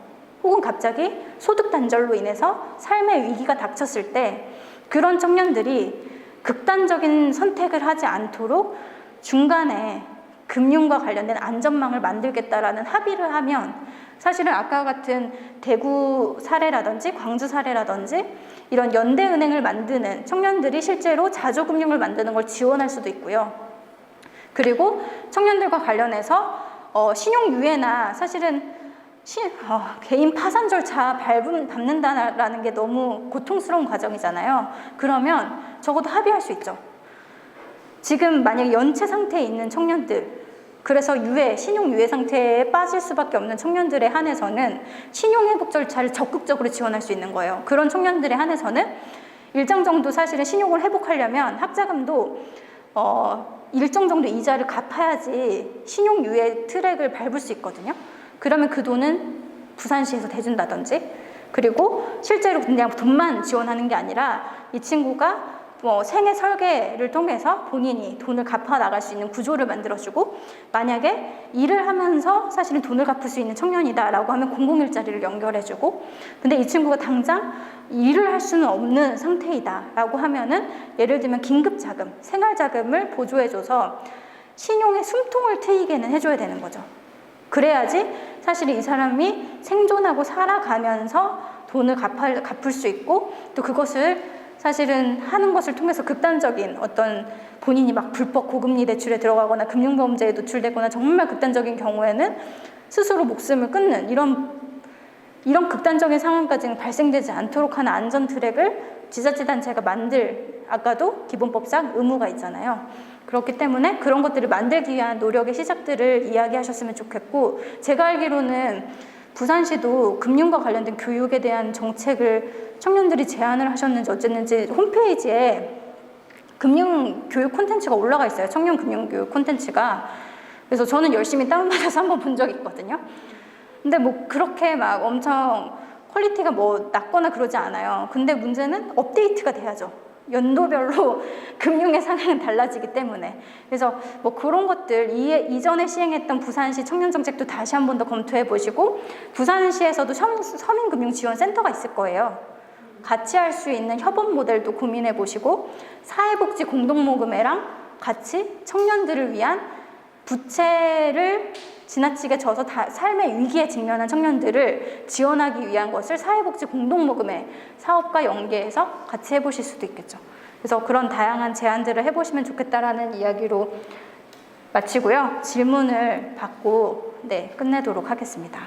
혹은 갑자기 소득 단절로 인해서 삶의 위기가 닥쳤을 때 그런 청년들이 극단적인 선택을 하지 않도록 중간에 금융과 관련된 안전망을 만들겠다라는 합의를 하면 사실은 아까 같은 대구 사례라든지 광주 사례라든지 이런 연대은행을 만드는 청년들이 실제로 자조금융을 만드는 걸 지원할 수도 있고요. 그리고 청년들과 관련해서 신용유예나 사실은 개인 파산 절차 밟는다라는 게 너무 고통스러운 과정이잖아요. 그러면 적어도 합의할 수 있죠. 지금 만약에 연체 상태에 있는 청년들, 그래서 신용유예 상태에 빠질 수밖에 없는 청년들에 한해서는 신용회복 절차를 적극적으로 지원할 수 있는 거예요. 그런 청년들에 한해서는 일정 정도 사실은 신용을 회복하려면 학자금도 일정 정도 이자를 갚아야지 신용유예 트랙을 밟을 수 있거든요. 그러면 그 돈은 부산시에서 대준다든지, 그리고 실제로 그냥 돈만 지원하는 게 아니라 이 친구가 생애 설계를 통해서 본인이 돈을 갚아 나갈 수 있는 구조를 만들어주고, 만약에 일을 하면서 사실은 돈을 갚을 수 있는 청년이다라고 하면 공공일자리를 연결해주고, 근데 이 친구가 당장 일을 할 수는 없는 상태이다라고 하면은 예를 들면 긴급자금, 생활자금을 보조해줘서 신용의 숨통을 트이게는 해줘야 되는 거죠. 그래야지 사실 이 사람이 생존하고 살아가면서 돈을 갚을 수 있고, 또 그것을 사실은 하는 것을 통해서 극단적인 어떤 본인이 막 불법 고금리 대출에 들어가거나 금융범죄에 노출되거나 정말 극단적인 경우에는 스스로 목숨을 끊는 이런 극단적인 상황까지는 발생되지 않도록 하는 안전 트랙을 지자체단체가 아까도 기본법상 의무가 있잖아요. 그렇기 때문에 그런 것들을 만들기 위한 노력의 시작들을 이야기하셨으면 좋겠고, 제가 알기로는 부산시도 금융과 관련된 교육에 대한 정책을 청년들이 제안을 하셨는지 어쨌는지 홈페이지에 금융교육 콘텐츠가 올라가 있어요. 청년 금융교육 콘텐츠가. 그래서 저는 열심히 다운받아서 한번 본 적이 있거든요. 근데 뭐 그렇게 막 엄청 퀄리티가 뭐 낮거나 그러지 않아요. 근데 문제는 업데이트가 돼야죠. 연도별로 금융의 상황은 달라지기 때문에. 그래서 뭐 그런 것들 이전에 시행했던 부산시 청년정책도 다시 한 번 더 검토해 보시고, 부산시에서도 서민금융지원센터가 있을 거예요. 같이 할 수 있는 협업 모델도 고민해 보시고, 사회복지 공동모금회랑 같이 청년들을 위한 부채를 지나치게 져서 삶의 위기에 직면한 청년들을 지원하기 위한 것을 사회복지 공동모금회 사업과 연계해서 같이 해보실 수도 있겠죠. 그래서 그런 다양한 제안들을 해보시면 좋겠다라는 이야기로 마치고요. 질문을 받고 끝내도록 하겠습니다.